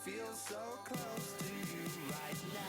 feel so close to you right now.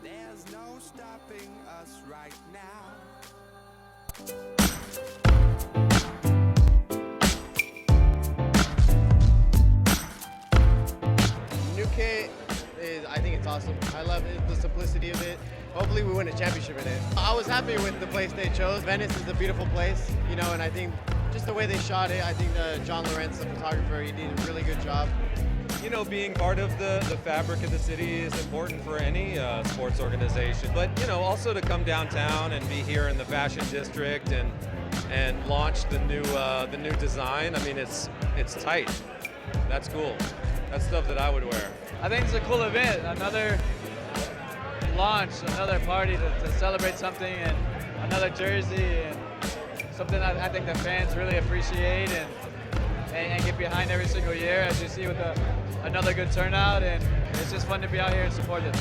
There's no stopping us right now. New kit is, I think it's awesome. I love it, the simplicity of it. Hopefully we win a championship in it. I was happy with the place they chose. Venice is a beautiful place, you know, and I think just the way they shot it, I think John Lorenz, the photographer, he did a really good job. You know, being part of the fabric of the city is important for any sports organization. But, you know, also to come downtown and be here in the fashion district and launch the new design. I mean, it's tight. That's cool. That's stuff that I would wear. I think it's a cool event. Another launch, another party to celebrate something, and another jersey, and something that I think the fans really appreciate and get behind every single year, as you see with another good turnout, and it's just fun to be out here and support it.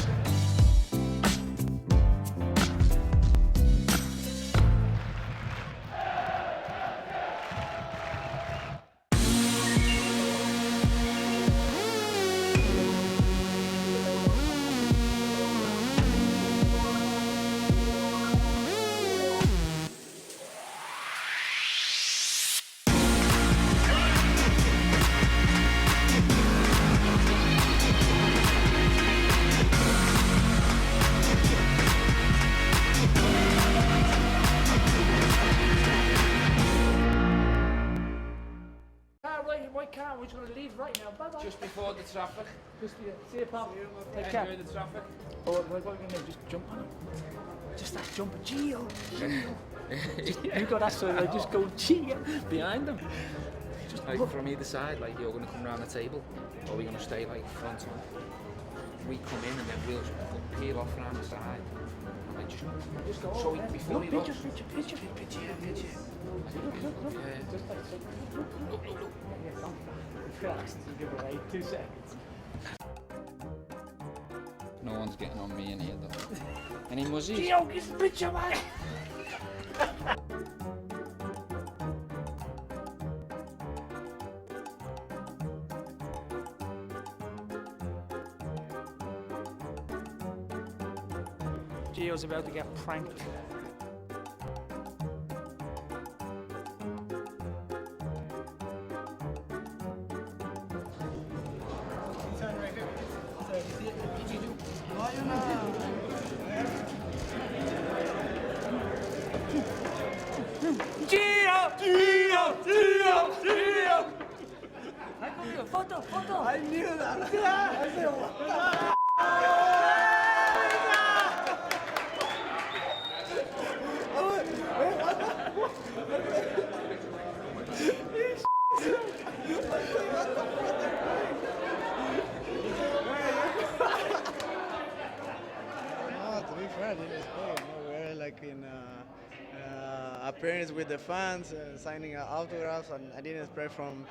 Right car, we're just going to leave right now. Bye bye. Just before the traffic. Just see you, pal. Take care. Enjoy the traffic. Oh, what are we going to do? Just jump on him. Just that jump, Gio. You got that, so like, just go Gio behind him. Just Like look. from either side, like you're going to come around the table, or we're going to stay like front on. We come in and then we'll just peel off around the side. Like just go so over there. before he Look, looks. picture. Look. Yeah. Just like so. Look. Yeah, don't relax. Give it away. 2 seconds. No one's getting on me in here though. Any muzzies? Gio, get the picture, man. Gio's about to get pranked. Gio! Photo! I knew that! No, to be fair, I didn't expect. We were like in appearance with the fans, signing autographs, and I didn't expect from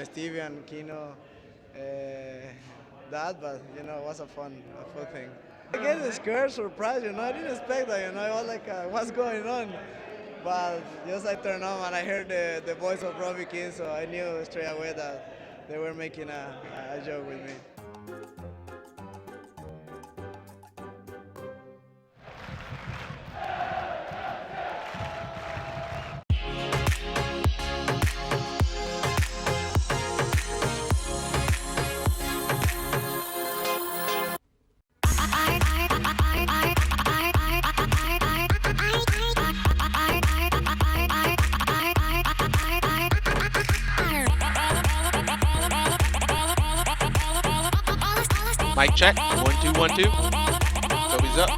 Stevie and Kino that, but you know, it was a fun thing. I get scared, surprised, you know, I didn't expect that, you know, I was like, what's going on? But just I turned on and I heard the voice of Robbie King, so I knew straight away that they were making a joke with me. Mic check. 1 2 1 2. Toby's up.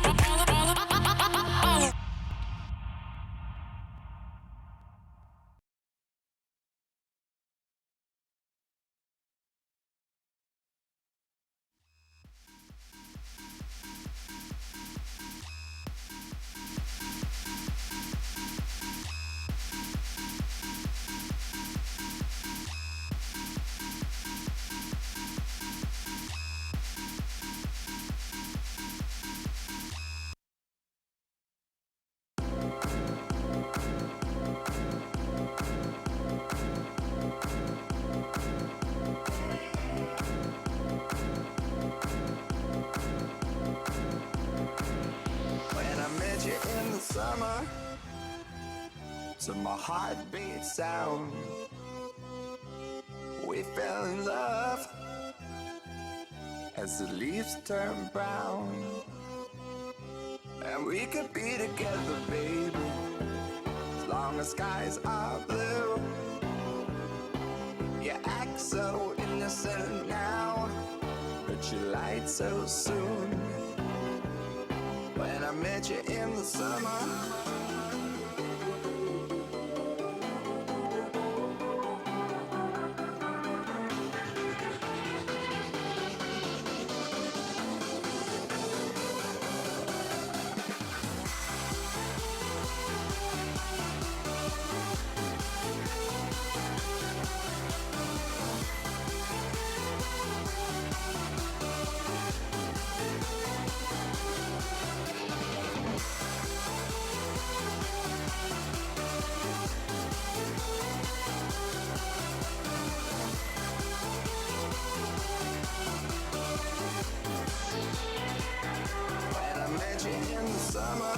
to my heartbeat sound. We fell in love as the leaves turn brown, and we could be together, baby, as long as skies are blue. You act so innocent now, but you lied so soon. When I met you in the summer, summer,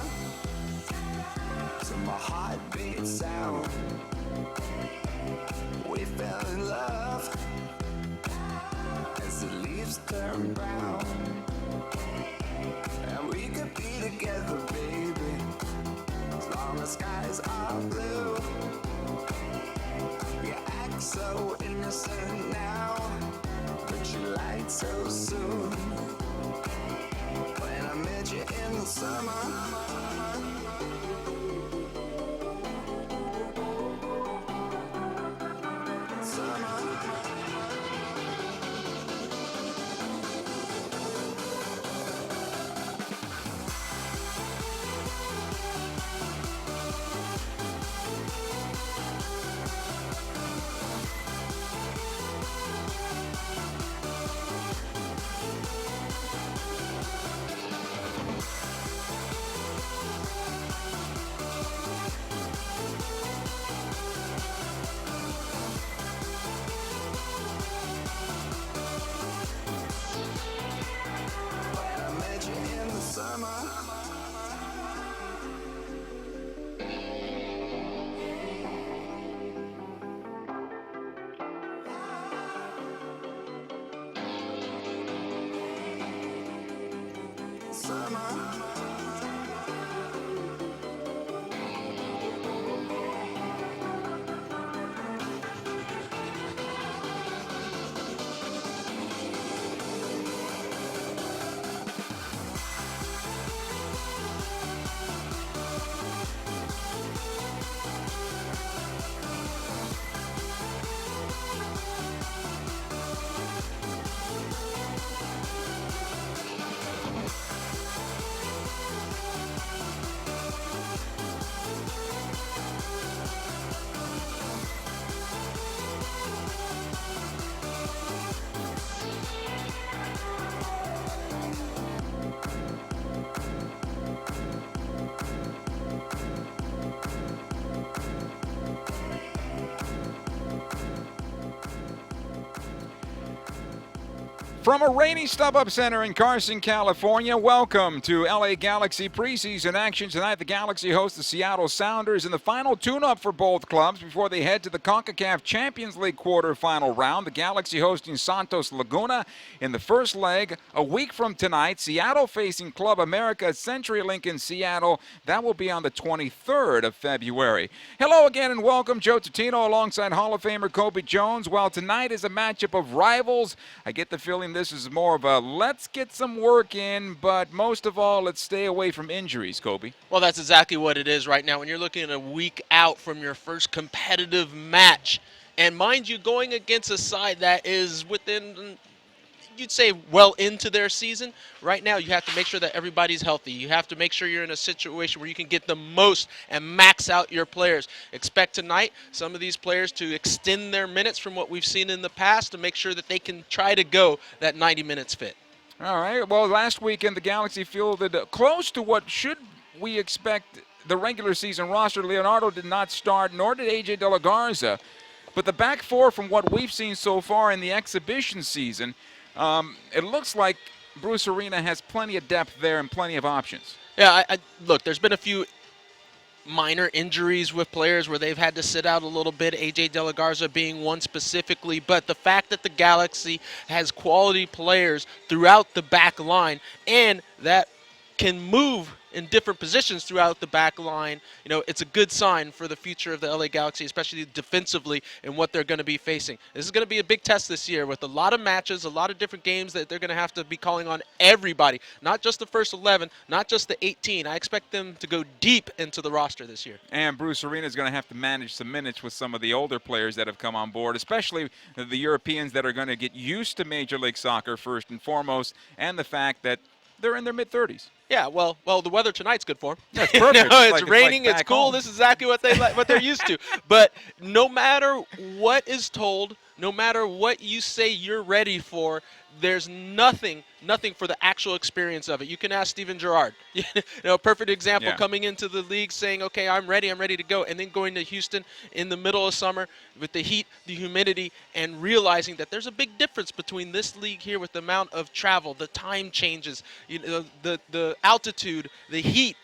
to my heartbeat sound. We fell in love as the leaves turn brown, and we could be together, baby, as long as skies are blue. You act so innocent now, but you lied so soon. When I met you in the summer, From a rainy StubHub Center in Carson, California, welcome to LA Galaxy preseason action. Tonight, the Galaxy host the Seattle Sounders in the final tune-up for both clubs before they head to the CONCACAF Champions League quarterfinal round. The Galaxy hosting Santos Laguna in the first leg. A week from tonight, Seattle facing Club America at CenturyLink in Seattle. That will be on the 23rd of February. Hello again and welcome. Joe Tutino alongside Hall of Famer Kobe Jones. Well, tonight is a matchup of rivals. I get the feeling this is more of a let's get some work in, but most of all, let's stay away from injuries, Kobe. Well, that's exactly what it is right now. When you're looking at a week out from your first competitive match, and mind you, going against a side that is within, you'd say, well into their season, right now you have to make sure that everybody's healthy. You have to make sure you're in a situation where you can get the most and max out your players. Expect tonight some of these players to extend their minutes from what we've seen in the past to make sure that they can try to go that 90 minutes fit. All right. Well, last weekend the Galaxy fielded close to what should we expect the regular season roster. Leonardo did not start, nor did A.J. De La Garza. But the back four, from what we've seen so far in the exhibition season, it looks like Bruce Arena has plenty of depth there and plenty of options. Yeah, look, there's been a few minor injuries with players where they've had to sit out a little bit, AJ De La Garza being one specifically, but the fact that the Galaxy has quality players throughout the back line and that can move in different positions throughout the back line, it's a good sign for the future of the LA Galaxy, especially defensively and what they're going to be facing. This is going to be a big test this year with a lot of matches, a lot of different games that they're going to have to be calling on everybody, not just the first 11, not just the 18. I expect them to go deep into the roster this year. And Bruce Arena is going to have to manage some minutes with some of the older players that have come on board, especially the Europeans that are going to get used to Major League Soccer first and foremost, and the fact that they're in their mid-30s. Yeah, well, the weather tonight's good for them. That's perfect. It's raining, it's cool. Home. This is exactly what they're used to. But no matter what is told, no matter what you say you're ready for, there's nothing for the actual experience of it. You can ask Steven Gerrard. A perfect example, coming into the league saying, okay, I'm ready to go, and then going to Houston in the middle of summer with the heat, the humidity, and realizing that there's a big difference between this league here with the amount of travel, the time changes, the altitude, the heat,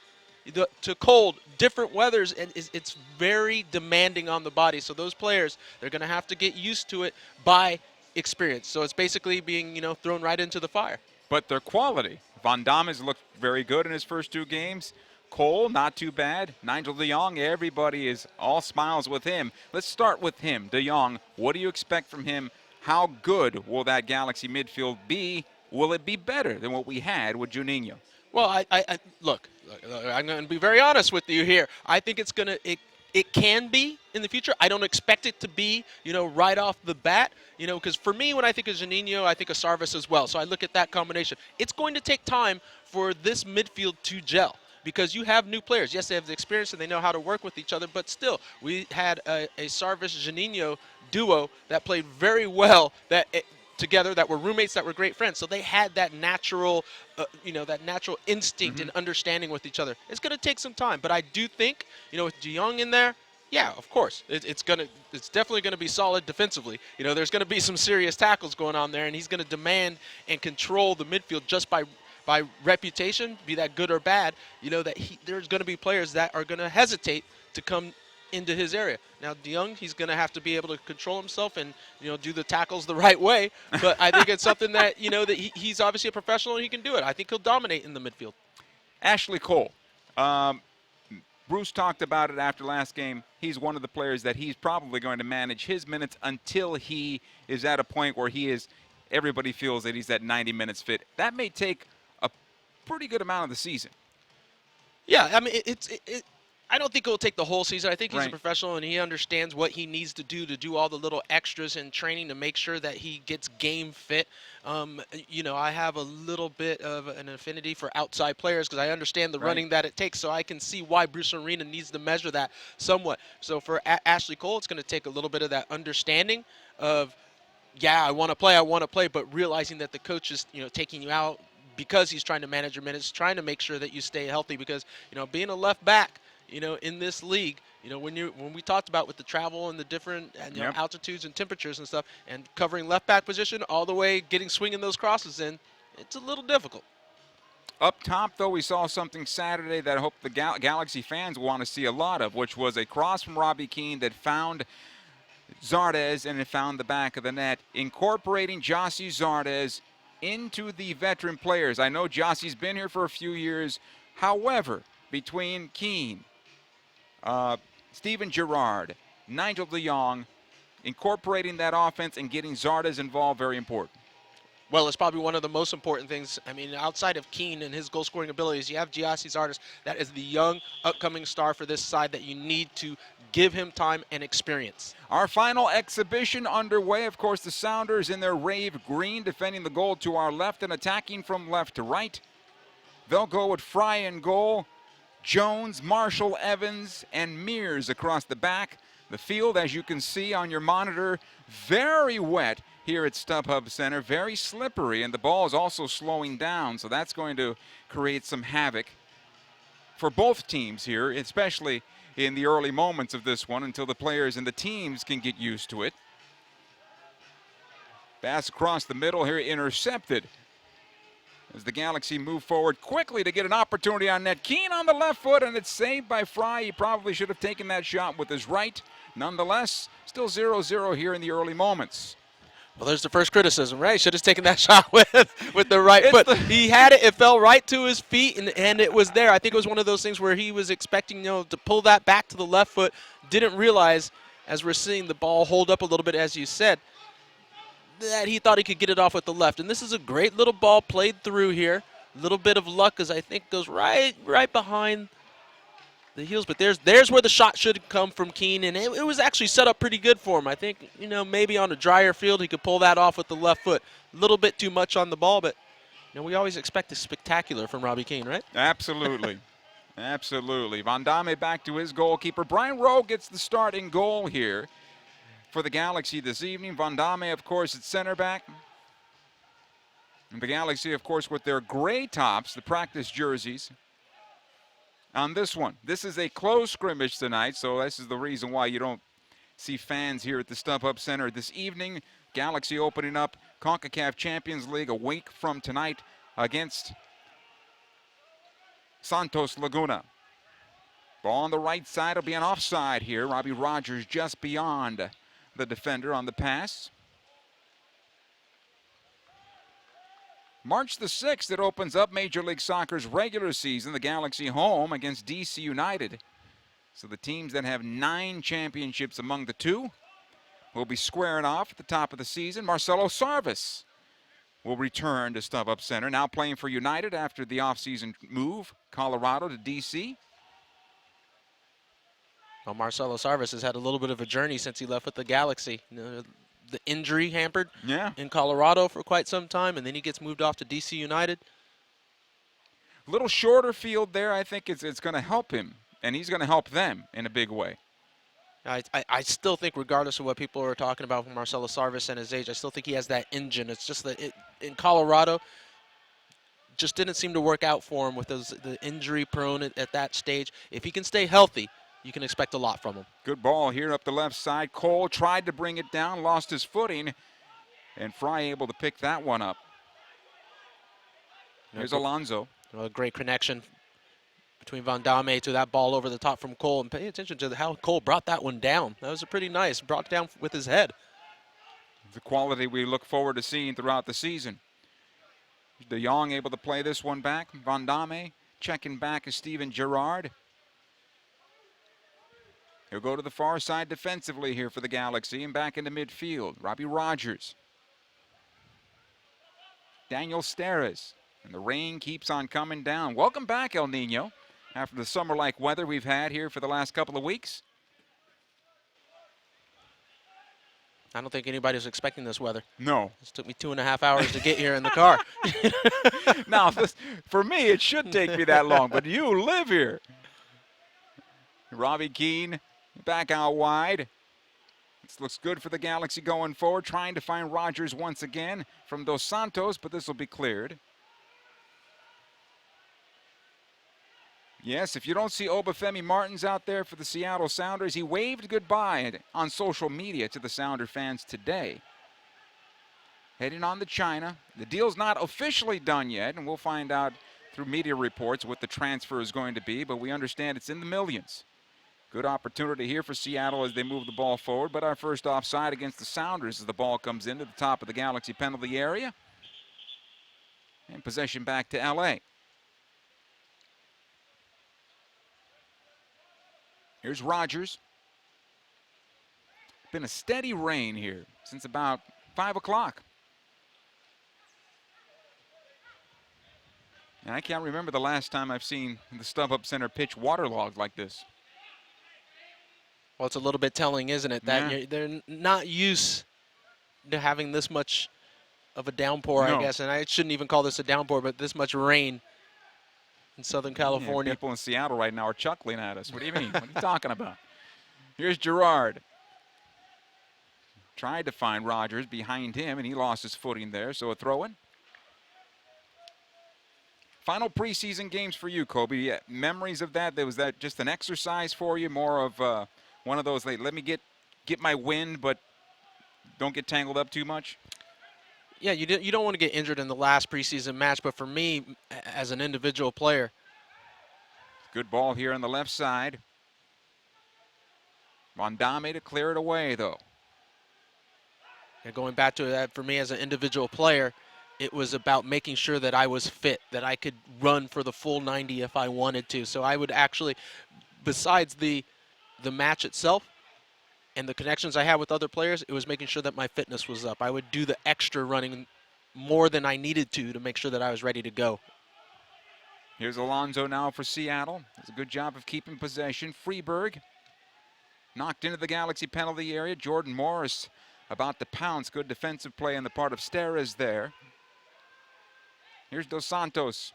to cold, different weathers, and it's very demanding on the body. So those players, they're going to have to get used to it by experience. So it's basically being, thrown right into the fire. But their quality. Van Damme has looked very good in his first 2 games. Cole, not too bad. Nigel de Jong, everybody is all smiles with him. Let's start with him. De Jong, what do you expect from him? How good will that Galaxy midfield be? Will it be better than what we had with Juninho? Well, I look, I'm going to be very honest with you here. I think it can be in the future. I don't expect it to be, right off the bat, because for me, when I think of Juninho, I think of Sarvis as well. So I look at that combination. It's going to take time for this midfield to gel because you have new players. Yes, they have the experience and they know how to work with each other, but still, we had a Sarvis-Juninho duo that played very well together, that were roommates, that were great friends. So they had that natural, instinct and understanding with each other. It's going to take some time, but I do think, with De Jong in there, yeah, of course, it's definitely going to be solid defensively. There's going to be some serious tackles going on there, and he's going to demand and control the midfield just by reputation, be that good or bad. There's going to be players that are going to hesitate to come into his area. Now, De Jong, he's going to have to be able to control himself and, do the tackles the right way. But I think it's something that, that he's obviously a professional and he can do it. I think he'll dominate in the midfield. Ashley Cole. Bruce talked about it after last game. He's one of the players that he's probably going to manage his minutes until he is at a point where everybody feels that he's at 90 minutes fit. That may take a pretty good amount of the season. Yeah, I mean, I don't think it will take the whole season. I think he's Right. a professional and he understands what he needs to do all the little extras in training to make sure that he gets game fit. I have a little bit of an affinity for outside players because I understand the running that it takes, so I can see why Bruce Arena needs to measure that somewhat. So for Ashley Cole, it's going to take a little bit of that understanding of, I want to play, but realizing that the coach is, taking you out because he's trying to manage your minutes, trying to make sure that you stay healthy because, being a left back, in this league, when we talked about with the travel and the different altitudes and temperatures and stuff, and covering left back position all the way, swinging those crosses in, it's a little difficult. Up top, though, we saw something Saturday that I hope the Galaxy fans want to see a lot of, which was a cross from Robbie Keane that found Zardes and it found the back of the net, incorporating Gyasi Zardes into the veteran players. I know Gyasi's been here for a few years. However, between Keane, Steven Gerrard, Nigel de Jong, incorporating that offense and getting Zardes involved, very important. Well, it's probably one of the most important things. I mean, outside of Keane and his goal-scoring abilities, you have Gyasi Zardes. That is the young, upcoming star for this side that you need to give him time and experience. Our final exhibition underway. Of course, the Sounders in their rave green, defending the goal to our left and attacking from left to right. They'll go with Fry in goal, Jones, Marshall, Evans, and Mears across the back. The field, as you can see on your monitor, very wet here at StubHub Center, very slippery, and the ball is also slowing down, so that's going to create some havoc for both teams here, especially in the early moments of this one until the players and the teams can get used to it. Pass across the middle here, intercepted. as the Galaxy move forward quickly to get an opportunity on net. Keane on the left foot, and it's saved by Fry. He probably should have taken that shot with his right. Nonetheless, still 0-0 here in the early moments. Well, there's the first criticism, right? Should have taken that shot with the right foot. He had it. It fell right to his feet, and it was there. I think it was one of those things where he was expecting, to pull that back to the left foot. Didn't realize, as we're seeing the ball hold up a little bit, as you said, that he thought he could get it off with the left. And this is a great little ball played through here. A little bit of luck, as I think goes right behind the heels. But there's where the shot should come from Keane, and it was actually set up pretty good for him. I think, maybe on a drier field he could pull that off with the left foot. A little bit too much on the ball, but we always expect a spectacular from Robbie Keane, right? Absolutely. Absolutely. Van Damme back to his goalkeeper. Brian Rowe gets the starting goal here for the Galaxy this evening. Van Damme, of course, at center back. And the Galaxy, of course, with their gray tops, the practice jerseys, on this one. This is a close scrimmage tonight, so this is the reason why you don't see fans here at the StubHub Center this evening. Galaxy opening up CONCACAF Champions League a week from tonight against Santos Laguna. Ball on the right side will be an offside here. Robbie Rogers just beyond the defender on the pass. March the 6th, it opens up Major League Soccer's regular season. The Galaxy home against DC United. So the teams that have 9 championships among the two will be squaring off at the top of the season. Marcelo Sarvis will return to StubHub Center, now playing for United after the offseason move, Colorado to DC. Well, Marcelo Sarvis has had a little bit of a journey since he left with the Galaxy. The injury hampered in Colorado for quite some time, and then he gets moved off to DC United. A little shorter field there. I think it's going to help him, and he's going to help them in a big way. I still think, regardless of what people are talking about from Marcelo Sarvis and his age, I still think he has that engine. It's just that in Colorado, just didn't seem to work out for him with the injury prone at that stage. If he can stay healthy, you can expect a lot from him. Good ball here up the left side. Cole tried to bring it down, lost his footing, and Fry able to pick that one up. There's Alonso. A great connection between Van Damme to that ball over the top from Cole. And pay attention to how Cole brought that one down. That was a pretty nice. Brought it down with his head. The quality we look forward to seeing throughout the season. De Jong able to play this one back. Van Damme checking back is Steven Gerrard. He'll go to the far side defensively here for the Galaxy and back into midfield. Robbie Rogers. Daniel Steres. And the rain keeps on coming down. Welcome back, El Nino, after the summer-like weather we've had here for the last couple of weeks. I don't think anybody was expecting this weather. No. It took me 2.5 hours to get here in the car. Now, for me, it should take me that long, but you live here. Robbie Keane back out wide. This looks good for the Galaxy going forward, trying to find Rogers once again from Dos Santos, but this will be cleared. Yes, if you don't see Obafemi Martins out there for the Seattle Sounders, he waved goodbye on social media to the Sounder fans today. Heading on to China. The deal's not officially done yet, and we'll find out through media reports what the transfer is going to be, but we understand it's in the millions. Good opportunity here for Seattle as they move the ball forward, but our first offside against the Sounders as the ball comes into the top of the Galaxy penalty area. And possession back to LA. Here's Rogers. Been a steady rain here since about 5 o'clock. And I can't remember the last time I've seen the StubHub Center pitch waterlogged like this. Well, it's a little bit telling, isn't it? That they're not used to having this much of a downpour, I guess. And I shouldn't even call this a downpour, but this much rain in Southern California. Yeah, people in Seattle right now are chuckling at us. What do you mean? What are you talking about? Here's Gerrard. Tried to find Rogers behind him, and he lost his footing there, so a throw-in. Final preseason games for you, Kobe. Yeah, memories of that? Was that just an exercise for you? More of one of those, like, let me get my win, but don't get tangled up too much? Yeah, you don't want to get injured in the last preseason match, but for me, as an individual player, Good ball here on the left side. Mondame to clear it away, though. and going back to that, for me as an individual player, it was about making sure that I was fit, that I could run for the full 90 if I wanted to. So I would actually, besides the match itself and the connections I had with other players, it was making sure that my fitness was up. I would do the extra running more than I needed to make sure that I was ready to go. Here's Alonso now for Seattle. Does a good job of keeping possession. Freeberg knocked into the Galaxy penalty area. Jordan Morris about to pounce. Good defensive play on the part of Steres there. Here's Dos Santos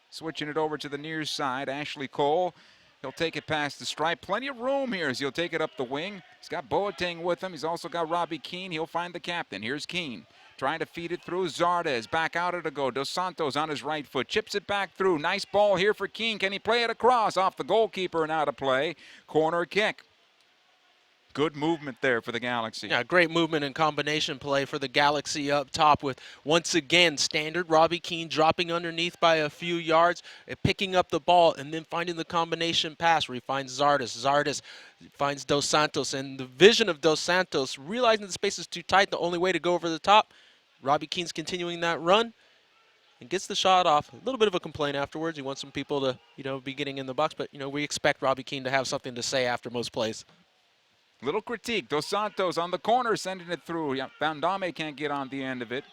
switching it over to the near side. Ashley Cole, he'll take it past the stripe. Plenty of room here as he'll take it up the wing. He's got Boateng with him. He's also got Robbie Keane. He'll find the captain. Here's Keane trying to feed it through. Zardes back out it to go. Dos Santos on his right foot. Chips it back through. Nice ball here for Keane. Can he play it across? Off the goalkeeper and out of play. Corner kick. Good movement there for the Galaxy. Yeah, great movement and combination play for the Galaxy up top with, once again, standard Robbie Keane dropping underneath by a few yards, picking up the ball, and then finding the combination pass where he finds Zardes. Zardes finds Dos Santos, and the vision of Dos Santos, realizing the space is too tight, the only way to go over the top, Robbie Keane's continuing that run and gets the shot off. A little bit of a complaint afterwards. He wants some people to, be getting in the box, but, we expect Robbie Keane to have something to say after most plays. Little critique. Dos Santos on the corner sending it through. Yeah, Van Damme can't get on the end of it.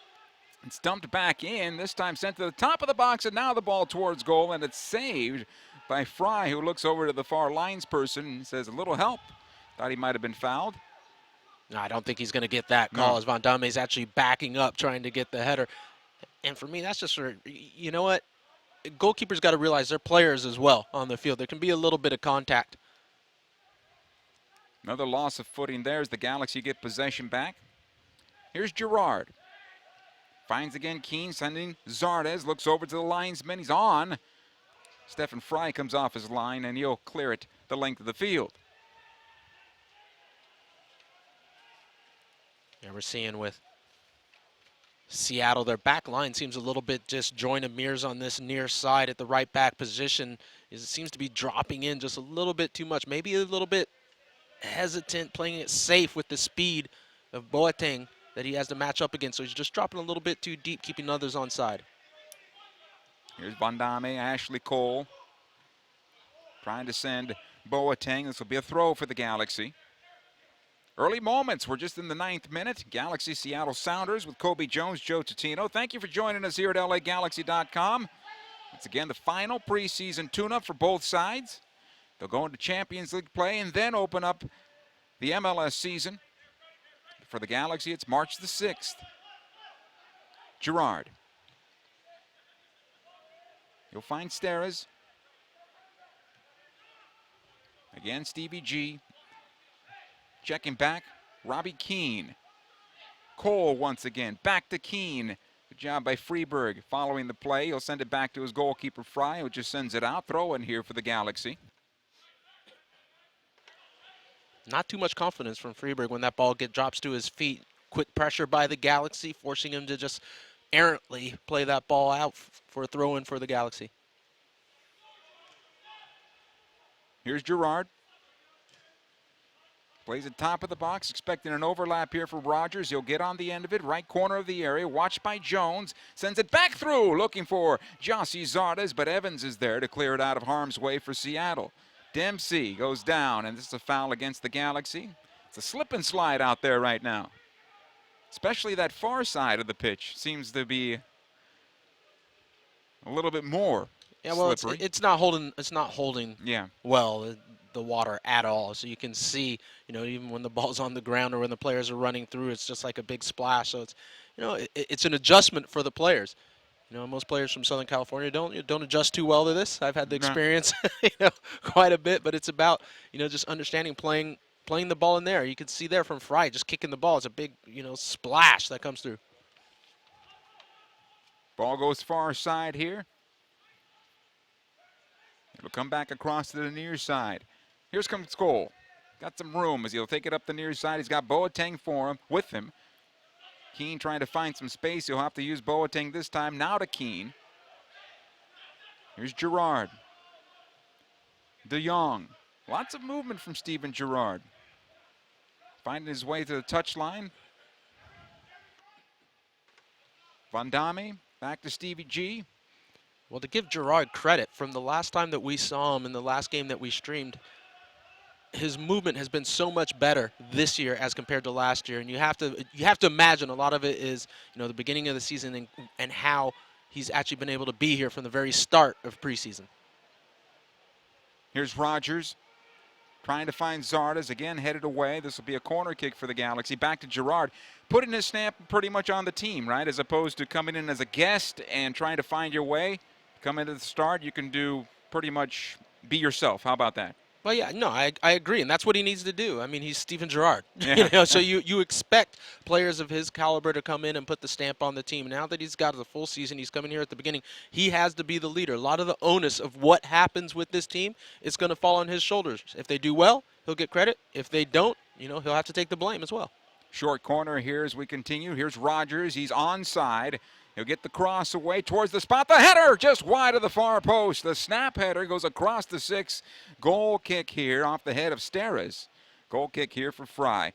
It's dumped back in. This time sent to the top of the box, and now the ball towards goal, and it's saved by Fry, who looks over to the far lines person and says, a little help. Thought he might have been fouled. No, I don't think he's going to get that call, No. as Van Damme is actually backing up trying to get the header. And for me, that's just sort of, you know what? Goalkeepers got to realize they're players as well on the field. There can be a little bit of contact. Another loss of footing there as the Galaxy get possession back. Here's Gerard. Finds again Keane, sending Zardes. Looks over to the linesman. He's on. Stephen Fry comes off his line, and he'll clear it the length of the field. Yeah, we're seeing with Seattle, their back line seems a little bit disjointed. Mears on this near side at the right back position. It seems to be dropping in just a little bit too much. Maybe a little bit hesitant, playing it safe with the speed of Boateng that he has to match up against. So he's just dropping a little bit too deep, keeping others on side. Here's Van Damme, Ashley Cole. Trying to send Boateng. This will be a throw for the Galaxy. Early moments. We're just in the 9th minute. Galaxy Seattle Sounders with Kobe Jones, Joe Tutino. Thank you for joining us here at LAGalaxy.com. It's again the final preseason tune-up for both sides. They'll go into Champions League play and then open up the MLS season. For the Galaxy, it's March the 6th. Gerard. You'll find Steres. Again, Stevie G. Checking back, Robbie Keane. Cole once again, back to Keane. Good job by Freeberg following the play. He'll send it back to his goalkeeper, Fry, who just sends it out. Throw in here for the Galaxy. Not too much confidence from Freeberg when that ball drops to his feet. Quick pressure by the Galaxy, forcing him to just errantly play that ball out for a throw-in for the Galaxy. Here's Gerard. Plays at top of the box, expecting an overlap here for Rogers. He'll get on the end of it, right corner of the area, watched by Jones. Sends it back through, looking for Jossie Zardes, but Evans is there to clear it out of harm's way for Seattle. Dempsey goes down, and this is a foul against the Galaxy. It's a slip and slide out there right now. Especially that far side of the pitch seems to be a little bit more slippery. It's not holding. It's not holding. Yeah. Well, the water at all. So you can see, even when the ball's on the ground or when the players are running through, it's just like a big splash. So it's, it's an adjustment for the players. Most players from Southern California don't adjust too well to this. I've had the experience, quite a bit. But it's about, just understanding playing the ball in there. You can see there from Fry just kicking the ball. It's a big, splash that comes through. Ball goes far side here. It'll come back across to the near side. Here's comes Cole. Got some room as he'll take it up the near side. He's got Boateng with him. Keane trying to find some space. He'll have to use Boateng this time. Now to Keane. Here's Gerrard. De Jong. Lots of movement from Steven Gerrard. Finding his way to the touchline. Van Damme back to Stevie G. Well, to give Gerrard credit, from the last time that we saw him in the last game that we streamed, his movement has been so much better this year as compared to last year. And you have to imagine a lot of it is, the beginning of the season and how he's actually been able to be here from the very start of preseason. Here's Rogers trying to find Zardes, again headed away. This will be a corner kick for the Galaxy. Back to Gerrard, putting his stamp pretty much on the team, right? As opposed to coming in as a guest and trying to find your way. Come into the start, you can do pretty much be yourself. How about that? Well, yeah, no, I agree, and that's what he needs to do. I mean, he's Steven Gerrard. Yeah. So you expect players of his caliber to come in and put the stamp on the team. Now that he's got the full season, he's coming here at the beginning, he has to be the leader. A lot of the onus of what happens with this team is going to fall on his shoulders. If they do well, he'll get credit. If they don't, he'll have to take the blame as well. Short corner here as we continue. Here's Rogers. He's onside. He'll get the cross away towards the spot. The header just wide of the far post. The snap header goes across the 6. Goal kick here off the head of Steres. Goal kick here for Fry.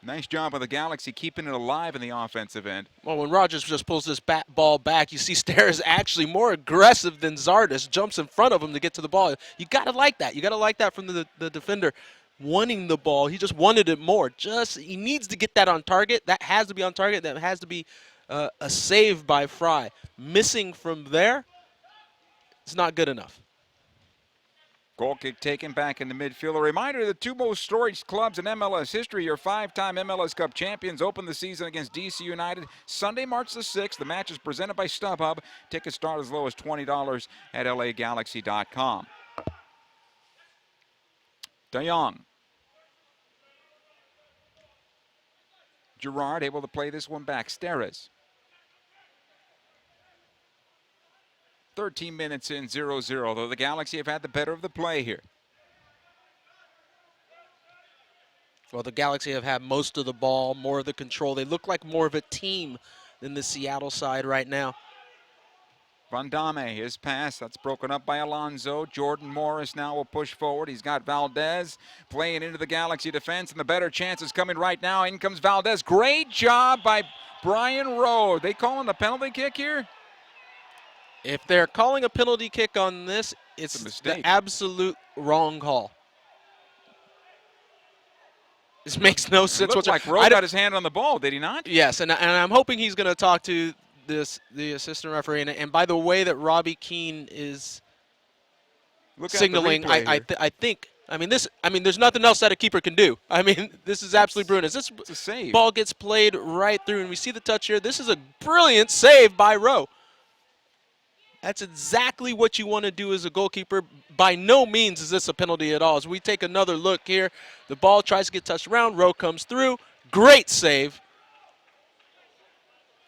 Nice job of the Galaxy keeping it alive in the offensive end. Well, when Rogers just pulls this ball back, you see Steres actually more aggressive than Zardes, jumps in front of him to get to the ball. You got to like that. You got to like that from the defender. Wanting the ball, he just wanted it more. He needs to get that on target. That has to be on target. That has to be a save by Fry. Missing from there, it's not good enough. Goal kick taken back in the midfield. A reminder, the two most storied clubs in MLS history, your 5-time MLS Cup champions, open the season against DC United Sunday, March the 6th. The match is presented by StubHub. Tickets start as low as $20 at LAGalaxy.com. De Jong. Gerrard able to play this one back. Steres. 13 minutes in, 0-0, though the Galaxy have had the better of the play here. Well, the Galaxy have had most of the ball, more of the control. They look like more of a team than the Seattle side right now. Van Damme, his pass, that's broken up by Alonso. Jordan Morris now will push forward. He's got Valdez playing into the Galaxy defense, and the better chance is coming right now. In comes Valdez. Great job by Brian Rowe. They calling a penalty kick here? If they're calling a penalty kick on this, it's a mistake. The absolute wrong call. This makes no sense. It looked like Rowe got his hand on the ball, did he not? Yes, and I'm hoping he's going to talk to the assistant referee. And by the way that Robbie Keane is signaling, I think. I mean, there's nothing else that a keeper can do. I mean, this is absolutely brilliant. This it's a save. Ball gets played right through, and we see the touch here. This is a brilliant save by Rowe. That's exactly what you want to do as a goalkeeper. By no means is this a penalty at all. As we take another look here, the ball tries to get touched around. Rowe comes through. Great save.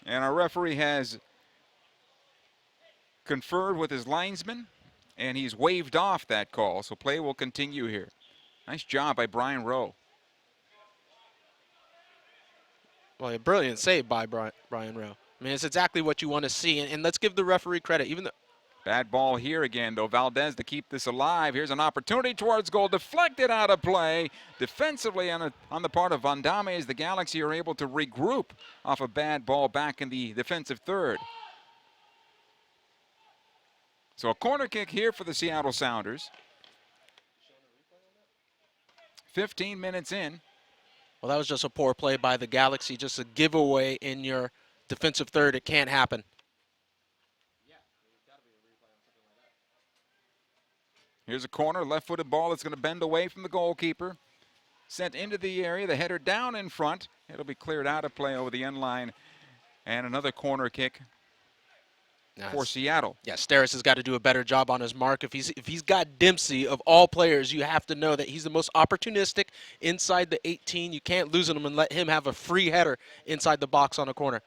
And our referee has conferred with his linesman, and he's waved off that call. So play will continue here. Nice job by Brian Rowe. Well, a brilliant save by Brian Rowe. I mean, it's exactly what you want to see, and let's give the referee credit. Even though bad ball here again, though. Valdez to keep this alive. Here's an opportunity towards goal, deflected out of play. Defensively on the part of Van Damme, as the Galaxy are able to regroup off a bad ball back in the defensive third. So a corner kick here for the Seattle Sounders. 15 minutes in. Well, that was just a poor play by the Galaxy, just a giveaway in your defensive third. It can't happen. Here's a corner, left-footed ball that's going to bend away from the goalkeeper. Sent into the area, the header down in front. It'll be cleared out of play over the end line. And another corner kick for Seattle. Yeah, Steres has got to do a better job on his mark. If he's got Dempsey, of all players, you have to know that he's the most opportunistic inside the 18. You can't lose him and let him have a free header inside the box on a corner.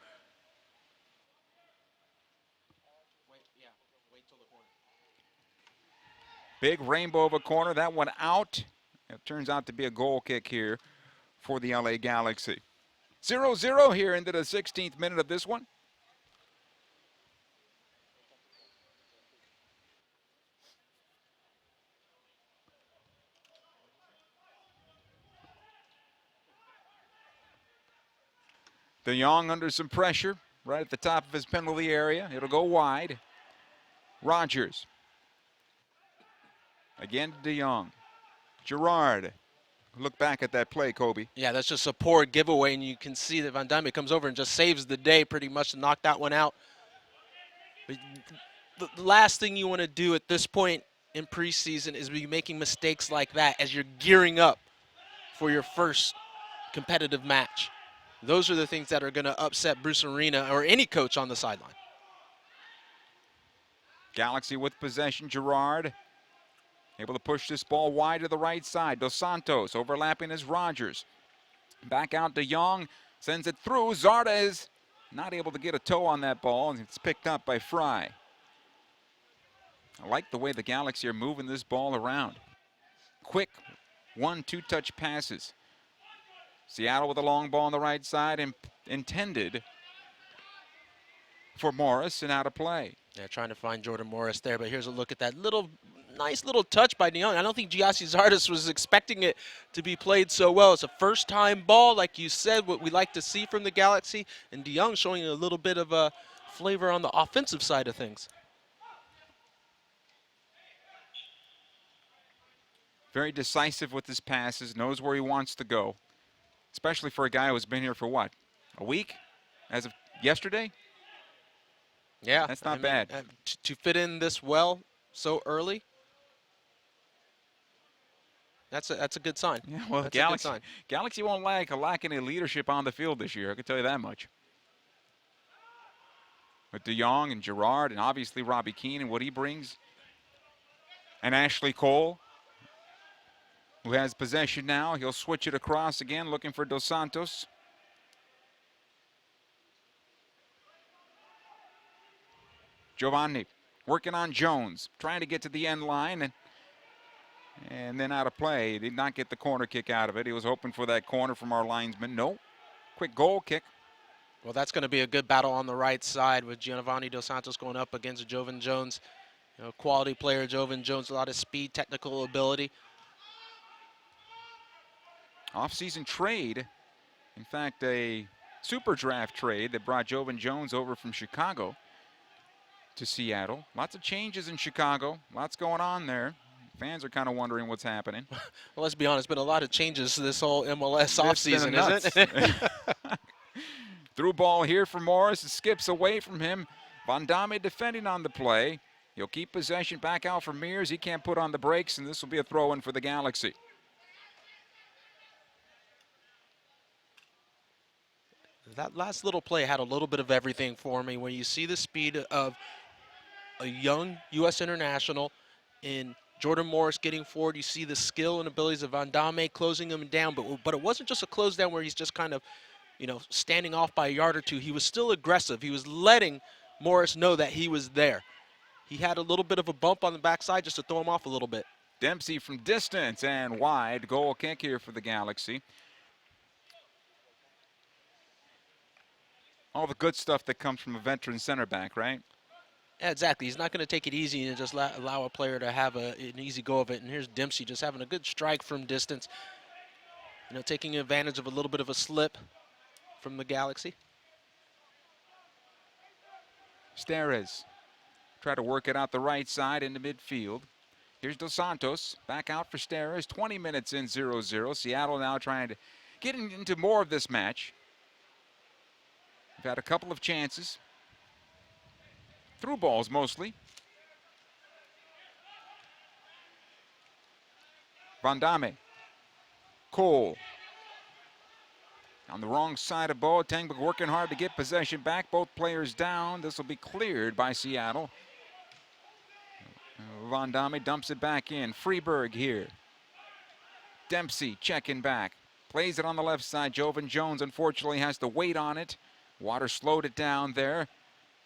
Big rainbow of a corner. That one out It turns out to be a goal kick here for the LA Galaxy. 0-0 here into the 16th minute of this one. De Jong under some pressure right at the top of his penalty area. It'll go wide. Rogers. Again to De Jong. Gerard. Look back at that play, Kobe. Yeah, that's just a poor giveaway, and you can see that Van Damme comes over and just saves the day pretty much to knock that one out. But the last thing you want to do at this point in preseason is be making mistakes like that as you're gearing up for your first competitive match. Those are the things that are going to upset Bruce Arena or any coach on the sideline. Galaxy with possession. Gerard able to push this ball wide to the right side. Dos Santos overlapping as Rogers. Back out De Jong, sends it through. Zardes not able to get a toe on that ball, and it's picked up by Fry. I like the way the Galaxy are moving this ball around. Quick 1-2 touch passes. Seattle with a long ball on the right side and intended for Morris and out of play. Yeah, trying to find Jordan Morris there, but here's a look at that nice little touch by De Jong. I don't think Giassi Zardes was expecting it to be played so well. It's a first-time ball, like you said, what we like to see from the Galaxy, and De Jong showing a little bit of a flavor on the offensive side of things. Very decisive with his passes, knows where he wants to go, especially for a guy who's been here for what, a week as of yesterday? Yeah. That's not bad. To fit in this well so early, that's a good sign. Yeah, well, that's a good sign. Galaxy won't lack any leadership on the field this year, I can tell you that much. With De Jong and Gerard and obviously Robbie Keane and what he brings. And Ashley Cole, who has possession now. He'll switch it across again, looking for Dos Santos. Giovanni working on Jones, trying to get to the end line, and then out of play. He did not get the corner kick out of it. He was hoping for that corner from our linesman. No. Quick goal kick. Well, that's going to be a good battle on the right side with Giovanni Dos Santos going up against Jovan Jones. You know, quality player, Jovan Jones, a lot of speed, technical ability. Off-season trade. In fact, a super draft trade that brought Jovan Jones over from Chicago to Seattle. Lots of changes in Chicago. Lots going on there. Fans are kind of wondering what's happening. Well, let's be honest, been a lot of changes this whole MLS offseason, isn't it? Through ball here for Morris. It skips away from him. Van Damme defending on the play. He'll keep possession back out for Mears. He can't put on the brakes, and this will be a throw-in for the Galaxy. That last little play had a little bit of everything for me. When you see the speed of a young U.S. international in Jordan Morris getting forward, you see the skill and abilities of Van Damme closing him down. But it wasn't just a close down where he's just kind of, you know, standing off by a yard or two. He was still aggressive. He was letting Morris know that he was there. He had a little bit of a bump on the backside just to throw him off a little bit. Dempsey from distance and wide. Goal kick here for the Galaxy. All the good stuff that comes from a veteran center back, right? Yeah, exactly. He's not going to take it easy and just allow a player to have an easy go of it. And here's Dempsey just having a good strike from distance. You know, taking advantage of a little bit of a slip from the Galaxy. Steres try to work it out the right side into midfield. Here's Dos Santos back out for Steres. 20 minutes in, 0-0. Seattle now trying to get into more of this match. We've had a couple of chances. Through balls mostly. Van Damme. Cole. On the wrong side of Boateng, but working hard to get possession back. Both players down. This will be cleared by Seattle. Van Damme dumps it back in. Freeberg here. Dempsey checking back. Plays it on the left side. Jovan Jones unfortunately has to wait on it. Water slowed it down there.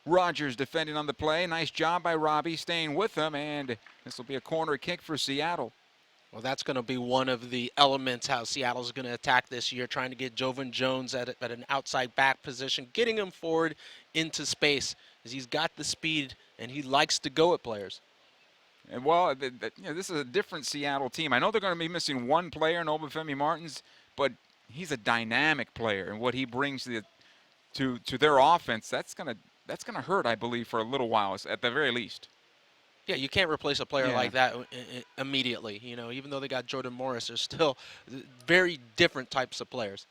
Rogers defending on the play. Nice job by Robbie staying with him, and this will be a corner kick for Seattle. Well, that's going to be one of the elements how Seattle's going to attack this year, trying to get Jovan Jones at an outside back position, getting him forward into space, as he's got the speed and he likes to go at players. And well, this is a different Seattle team. I know they're going to be missing one player in Obafemi Martins, but he's a dynamic player, and what he brings to their offense, that's going to hurt, I believe, for a little while at the very least. Yeah, you can't replace a player like that immediately. You know, even though they got Jordan Morris, they're still very different types of players.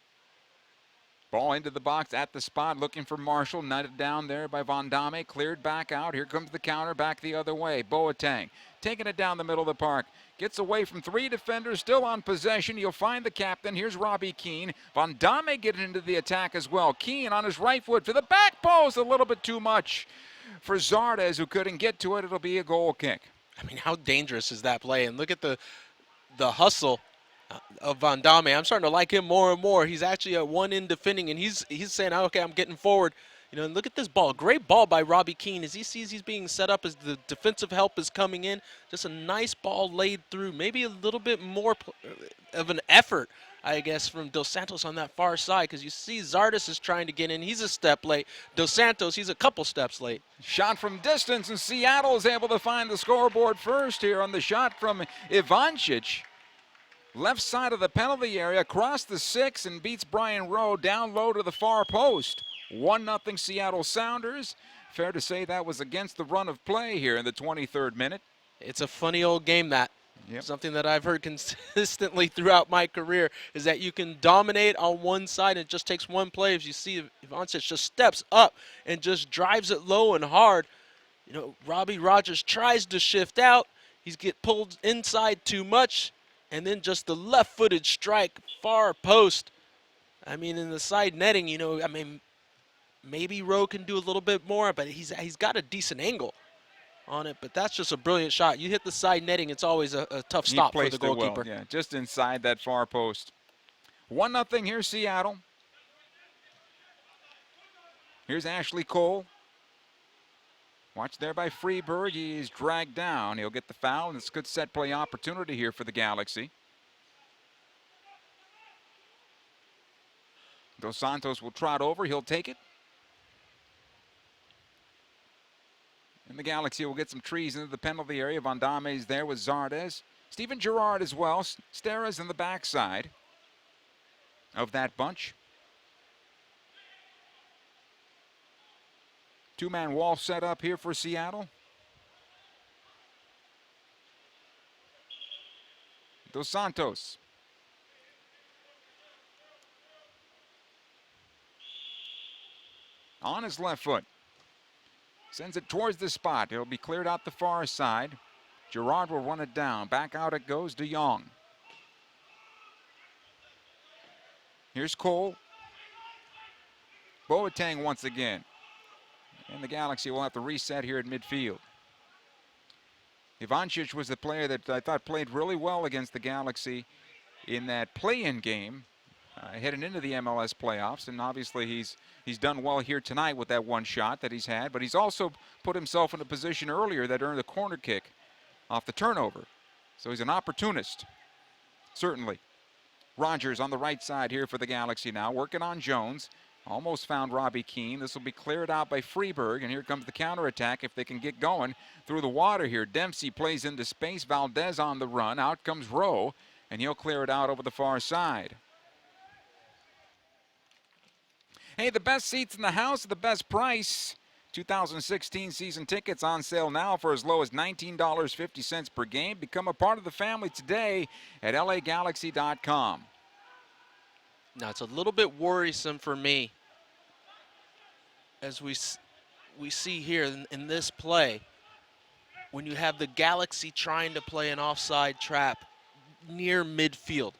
Ball into the box at the spot, looking for Marshall. Nutted down there by Von Damme. Cleared back out. Here comes the counter back the other way. Boateng taking it down the middle of the park. Gets away from 3 defenders, still on possession. You'll find the captain. Here's Robbie Keane. Von Damme getting into the attack as well. Keane on his right foot to the back post. A little bit too much for Zardes, who couldn't get to it. It'll be a goal kick. I mean, how dangerous is that play? And look at the hustle of Von Damme. I'm starting to like him more and more. He's actually at one end defending, and he's saying, okay, I'm getting forward. You know, and look at this ball. Great ball by Robbie Keane as he sees he's being set up as the defensive help is coming in. Just a nice ball laid through. Maybe a little bit more of an effort, I guess, from Dos Santos on that far side, because you see Zardes is trying to get in. He's a step late. Dos Santos, he's a couple steps late. Shot from distance, and Seattle is able to find the scoreboard first here on the shot from Ivancic. Left side of the penalty area, across the 6, and beats Brian Rowe down low to the far post. 1-0 Seattle Sounders. Fair to say that was against the run of play here in the 23rd minute. It's a funny old game, that. Yep. Something that I've heard consistently throughout my career is that you can dominate on one side, and it just takes one play. As you see, Ivancic just steps up and just drives it low and hard. You know, Robbie Rogers tries to shift out. He's get pulled inside too much, and then just the left-footed strike, far post. I mean, in the side netting, you know, I mean, maybe Rowe can do a little bit more, but he's got a decent angle on it. But that's just a brilliant shot. You hit the side netting, it's always a tough stop for the goalkeeper. Well, yeah, just inside that far post. 1-0 here, Seattle. Here's Ashley Cole. Watched there by Freeberg. He's dragged down. He'll get the foul, and it's a good set play opportunity here for the Galaxy. Dos Santos will trot over. He'll take it. And the Galaxy will get some trees into the penalty area. Von Damme's there with Zardes. Steven Gerrard as well. Steres in the backside of that bunch. Two-man wall set up here for Seattle. Dos Santos. On his left foot. Sends it towards the spot. It'll be cleared out the far side. Gerrard will run it down. Back out it goes. De Jong. Here's Cole. Boateng once again. And the Galaxy will have to reset here at midfield. Ivancic was the player that I thought played really well against the Galaxy in that play-in game heading into the MLS playoffs. And obviously he's done well here tonight with that one shot that he's had. But he's also put himself in a position earlier that earned a corner kick off the turnover. So he's an opportunist, certainly. Rogers on the right side here for the Galaxy now, working on Jones. Almost found Robbie Keane. This will be cleared out by Freeberg, and here comes the counterattack if they can get going through the water here. Dempsey plays into space. Valdez on the run. Out comes Rowe, and he'll clear it out over the far side. Hey, the best seats in the house at the best price. 2016 season tickets on sale now for as low as $19.50 per game. Become a part of the family today at LAGalaxy.com. Now, it's a little bit worrisome for me as we see here in this play when you have the Galaxy trying to play an offside trap near midfield.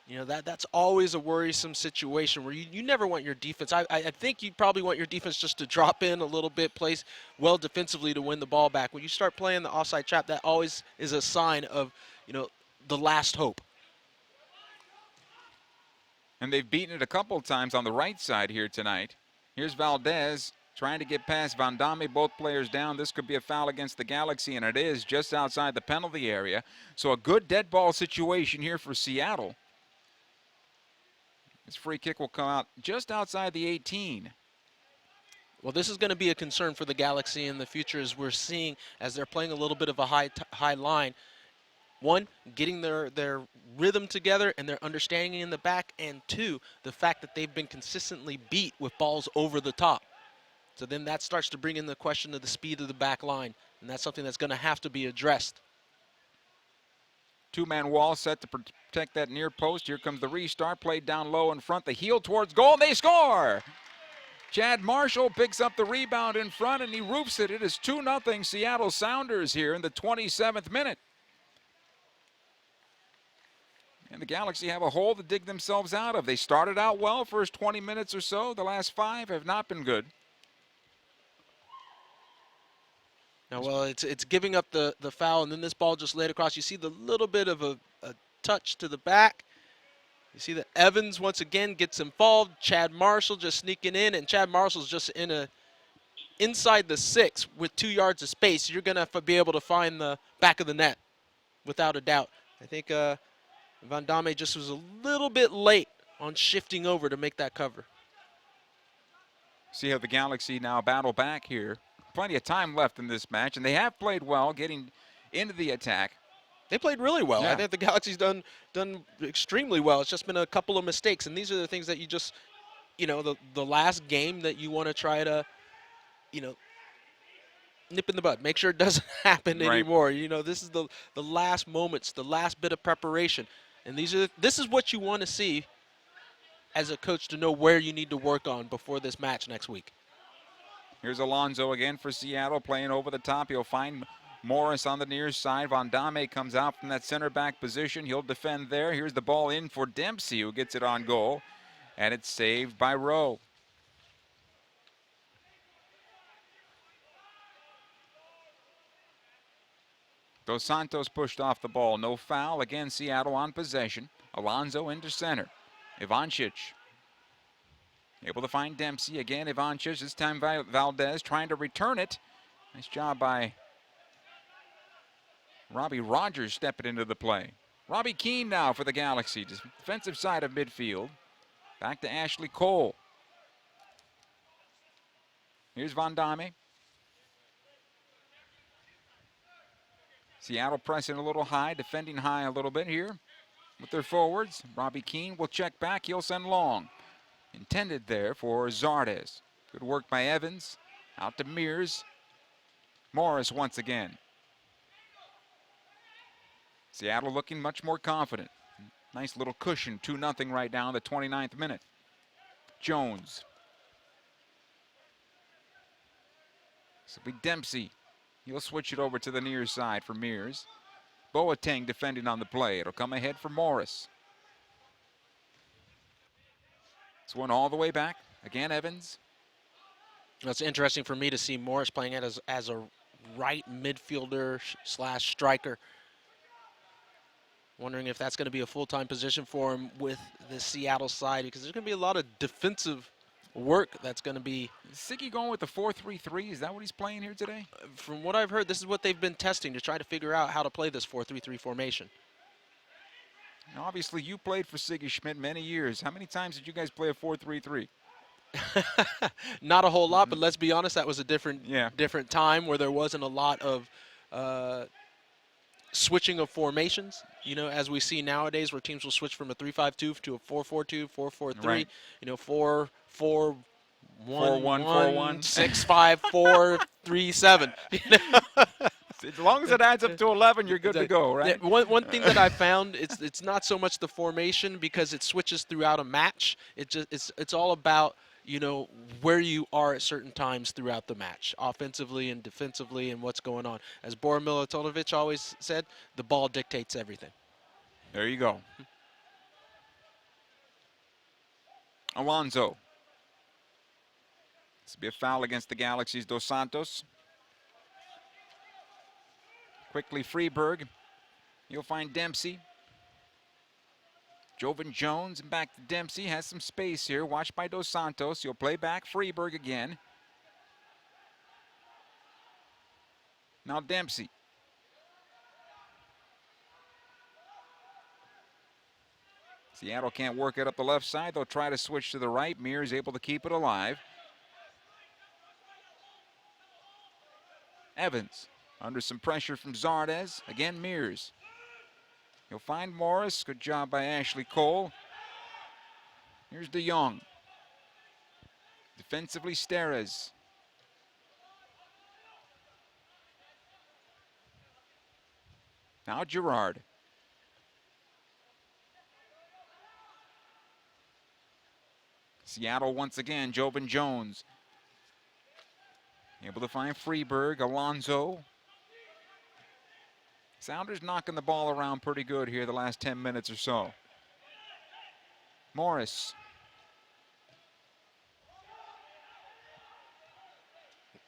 You know, that's always a worrisome situation where you never want your defense. I think you probably want your defense just to drop in a little bit, place well defensively to win the ball back. When you start playing the offside trap, that always is a sign of, you know, the last hope. And they've beaten it a couple of times on the right side here tonight. Here's Valdez Trying to get past Vandame, both players down. This could be a foul against the Galaxy, and it is just outside the penalty area. So a good dead ball situation here for Seattle. This free kick will come out just outside the 18. Well, this is going to be a concern for the Galaxy in the future, as we're seeing as they're playing a little bit of a high line. One, getting their rhythm together and their understanding in the back, and two, the fact that they've been consistently beat with balls over the top. So then that starts to bring in the question of the speed of the back line, and that's something that's going to have to be addressed. Two-man wall set to protect that near post. Here comes the restart, played down low in front, the heel towards goal, and they score! Chad Marshall picks up the rebound in front, and he roofs it. It is 2-0 Seattle Sounders here in the 27th minute. And the Galaxy have a hole to dig themselves out of. They started out well, first 20 minutes or so. The last 5 have not been good. Now, well, it's giving up the foul, and then this ball just laid across. You see the little bit of a touch to the back. You see that Evans once again gets involved. Chad Marshall just sneaking in, and Chad Marshall's just inside the 6 with 2 yards of space. You're going to be able to find the back of the net, without a doubt. I think Vandame just was a little bit late on shifting over to make that cover. See how the Galaxy now battle back here. Plenty of time left in this match, and they have played well getting into the attack. They played really well. Yeah. I think the Galaxy's done extremely well. It's just been a couple of mistakes, and these are the things that you just, the last game that you want to try to, nip in the bud. Make sure it doesn't happen anymore. This is the last moments, the last bit of preparation, and this is what you want to see as a coach, to know where you need to work on before this match next week. Here's Alonso again for Seattle, playing over the top. He'll find Morris on the near side. Vandame comes out from that center back position. He'll defend there. Here's the ball in for Dempsey, who gets it on goal, and it's saved by Rowe. Dos Santos pushed off the ball. No foul. Again, Seattle on possession. Alonso into center. Ivancic able to find Dempsey. Again, Ivancic. This time Valdez trying to return it. Nice job by Robbie Rogers stepping into the play. Robbie Keane now for the Galaxy. Defensive side of midfield. Back to Ashley Cole. Here's Vandame. Seattle pressing a little high, defending high a little bit here with their forwards. Robbie Keane will check back. He'll send long. Intended there for Zardes. Good work by Evans. Out to Mears. Morris once again. Seattle looking much more confident. Nice little cushion, 2-0 right now in the 29th minute. Jones. This will be Dempsey. He'll switch it over to the near side for Mears. Boateng defending on the play. It'll come ahead for Morris. This one all the way back. Again, Evans. It's interesting for me to see Morris playing it as a right midfielder / striker. Wondering if that's going to be a full-time position for him with the Seattle side, because there's going to be a lot of defensive work that's going to be. Is Siggy going with the 4-3-3? Is that what he's playing here today? From what I've heard, this is what they've been testing to try to figure out how to play this 4-3-3 formation. Now, obviously, you played for Siggy Schmidt many years. How many times did you guys play a 4-3-3? Not a whole lot, but let's be honest, that was a different time where there wasn't a lot of switching of formations, as we see nowadays, where teams will switch from a 3-5-2 to a 4-4-2, 4-4-3, right. 4-4-1, 4-1-4-1, 6-5-4, 3-7. As long as it adds up to 11, you're good to go, right? Yeah, one thing that I found, it's not so much the formation, because it switches throughout a match. It's all about where you are at certain times throughout the match, offensively and defensively, and what's going on. As Bora Milutinovic always said, the ball dictates everything. There you go. Alonso. This will be a foul against the Galaxy's Dos Santos. Quickly, Freeberg. You'll find Dempsey. Jovan Jones and back to Dempsey. Has some space here. Watched by Dos Santos. He'll play back. Freeberg again. Now Dempsey. Seattle can't work it up the left side. They'll try to switch to the right. Mears able to keep it alive. Evans under some pressure from Zardes. Again, Mears. He'll find Morris. Good job by Ashley Cole. Here's DeYoung. Defensively, Steres. Now Girard. Seattle once again, Jobin Jones. Able to find Freeberg, Alonso. Sounders knocking the ball around pretty good here the last 10 minutes or so. Morris.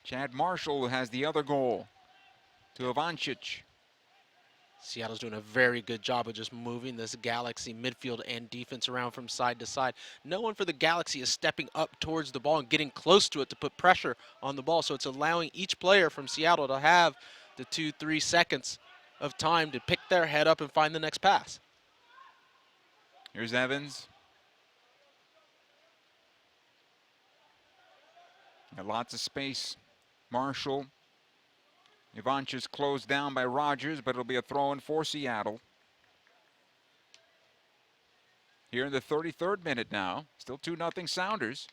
Chad Marshall has the other goal to Ivancic. Seattle's doing a very good job of just moving this Galaxy midfield and defense around from side to side. No one for the Galaxy is stepping up towards the ball and getting close to it to put pressure on the ball. So it's allowing each player from Seattle to have the 2-3 seconds of time to pick their head up and find the next pass. Here's Evans. Got lots of space. Marshall. Ivancic closed down by Rogers, but it'll be a throw-in for Seattle. Here in the 33rd minute now. Still 2-0 Sounders.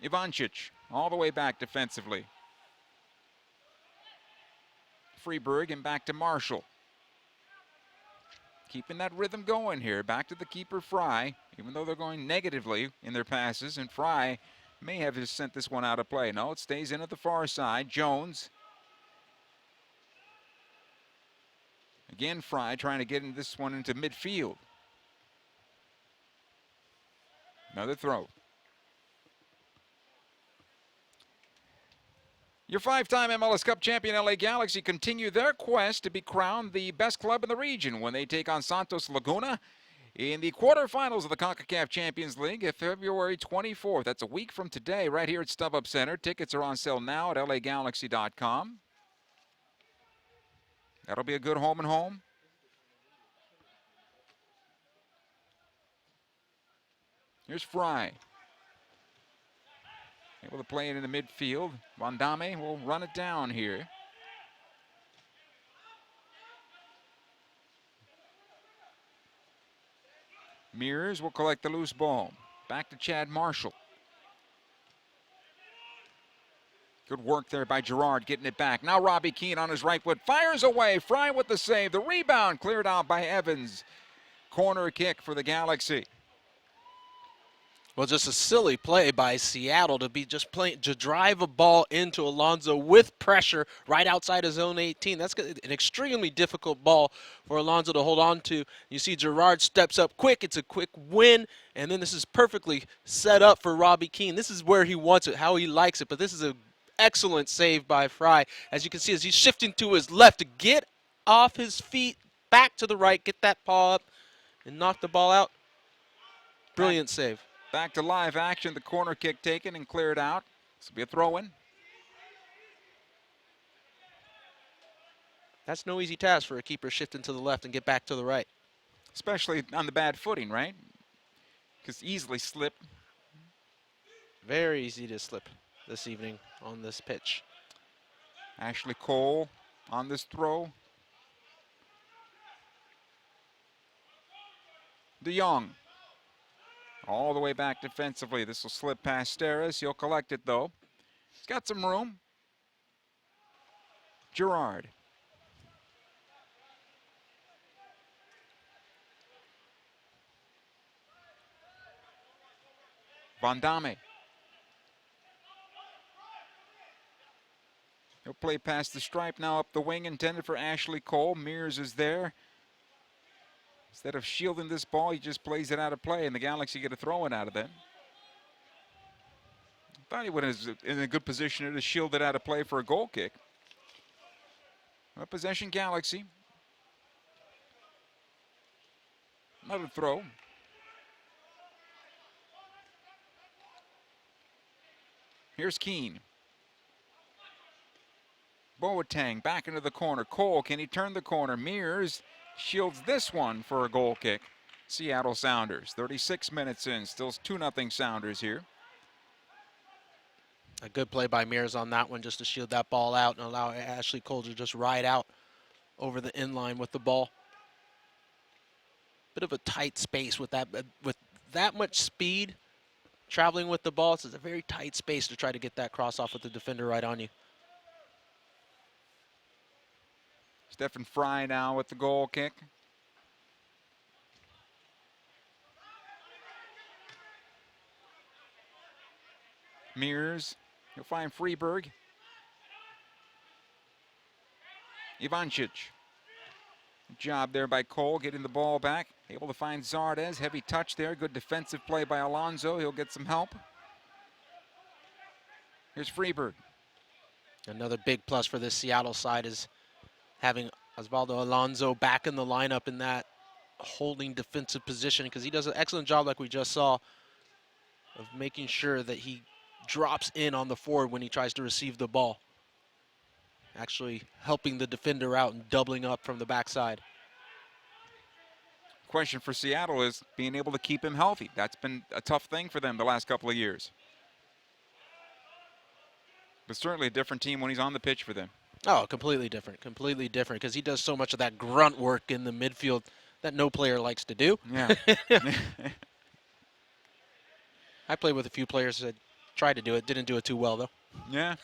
Ivancic all the way back defensively. Freeberg and back to Marshall. Keeping that rhythm going here. Back to the keeper, Fry. Even though they're going negatively in their passes, and Fry may have just sent this one out of play. No, it stays in at the far side. Jones. Again, Fry trying to get this one into midfield. Another throw. Your 5-time MLS Cup champion LA Galaxy continue their quest to be crowned the best club in the region when they take on Santos Laguna in the quarterfinals of the CONCACAF Champions League, February 24th. That's a week from today, right here at StubHub Center. Tickets are on sale now at lagalaxy.com. That'll be a good home and home. Here's Fry. Able to play it in the midfield. Vandame will run it down here. Mears will collect the loose ball. Back to Chad Marshall. Good work there by Girard, getting it back. Now Robbie Keane on his right foot. Fires away. Fry with the save. The rebound cleared out by Evans. Corner kick for the Galaxy. Well, just a silly play by Seattle to be just playing, to drive a ball into Alonso with pressure right outside of zone 18. That's an extremely difficult ball for Alonso to hold on to. You see Girard steps up quick. It's a quick win, and then this is perfectly set up for Robbie Keane. This is where he wants it, how he likes it, but this is an excellent save by Fry. As you can see, as he's shifting to his left to get off his feet, back to the right, get that paw up, and knock the ball out. Brilliant save. Back to live action. The corner kick taken and cleared out. This will be a throw-in. That's no easy task for a keeper shifting to the left and get back to the right. Especially on the bad footing, right? Because easily slip. Very easy to slip this evening on this pitch. Ashley Cole on this throw. DeYoung. All the way back defensively. This will slip past Steres. He'll collect it, though. He's got some room. Girard. Vandame. He'll play past the stripe now up the wing, intended for Ashley Cole. Mears is there. Instead of shielding this ball, he just plays it out of play, and the Galaxy get a throw-in out of that. Thought he was in a good position to shield it out of play for a goal kick. A possession Galaxy. Another throw. Here's Keene. Boateng back into the corner. Cole, can he turn the corner? Mears shields this one for a goal kick. Seattle Sounders. 36 minutes in. Still 2-0 Sounders here. A good play by Mears on that one, just to shield that ball out and allow Ashley Cole to just ride out over the inline with the ball. Bit of a tight space with that much speed traveling with the ball. It's a very tight space to try to get that cross off with the defender right on you. Stephen Fry now with the goal kick. Mears, he'll find Freeberg. Ivancic. Good job there by Cole getting the ball back. Able to find Zardes. Heavy touch there. Good defensive play by Alonso. He'll get some help. Here's Freeberg. Another big plus for this Seattle side is having Osvaldo Alonso back in the lineup in that holding defensive position, because he does an excellent job, like we just saw, of making sure that he drops in on the forward when he tries to receive the ball. Actually helping the defender out and doubling up from the backside. Question for Seattle is being able to keep him healthy. That's been a tough thing for them the last couple of years. But certainly a different team when he's on the pitch for them. Oh, completely different, because he does so much of that grunt work in the midfield that no player likes to do. Yeah. I played with a few players that tried to do it, didn't do it too well, though. Yeah.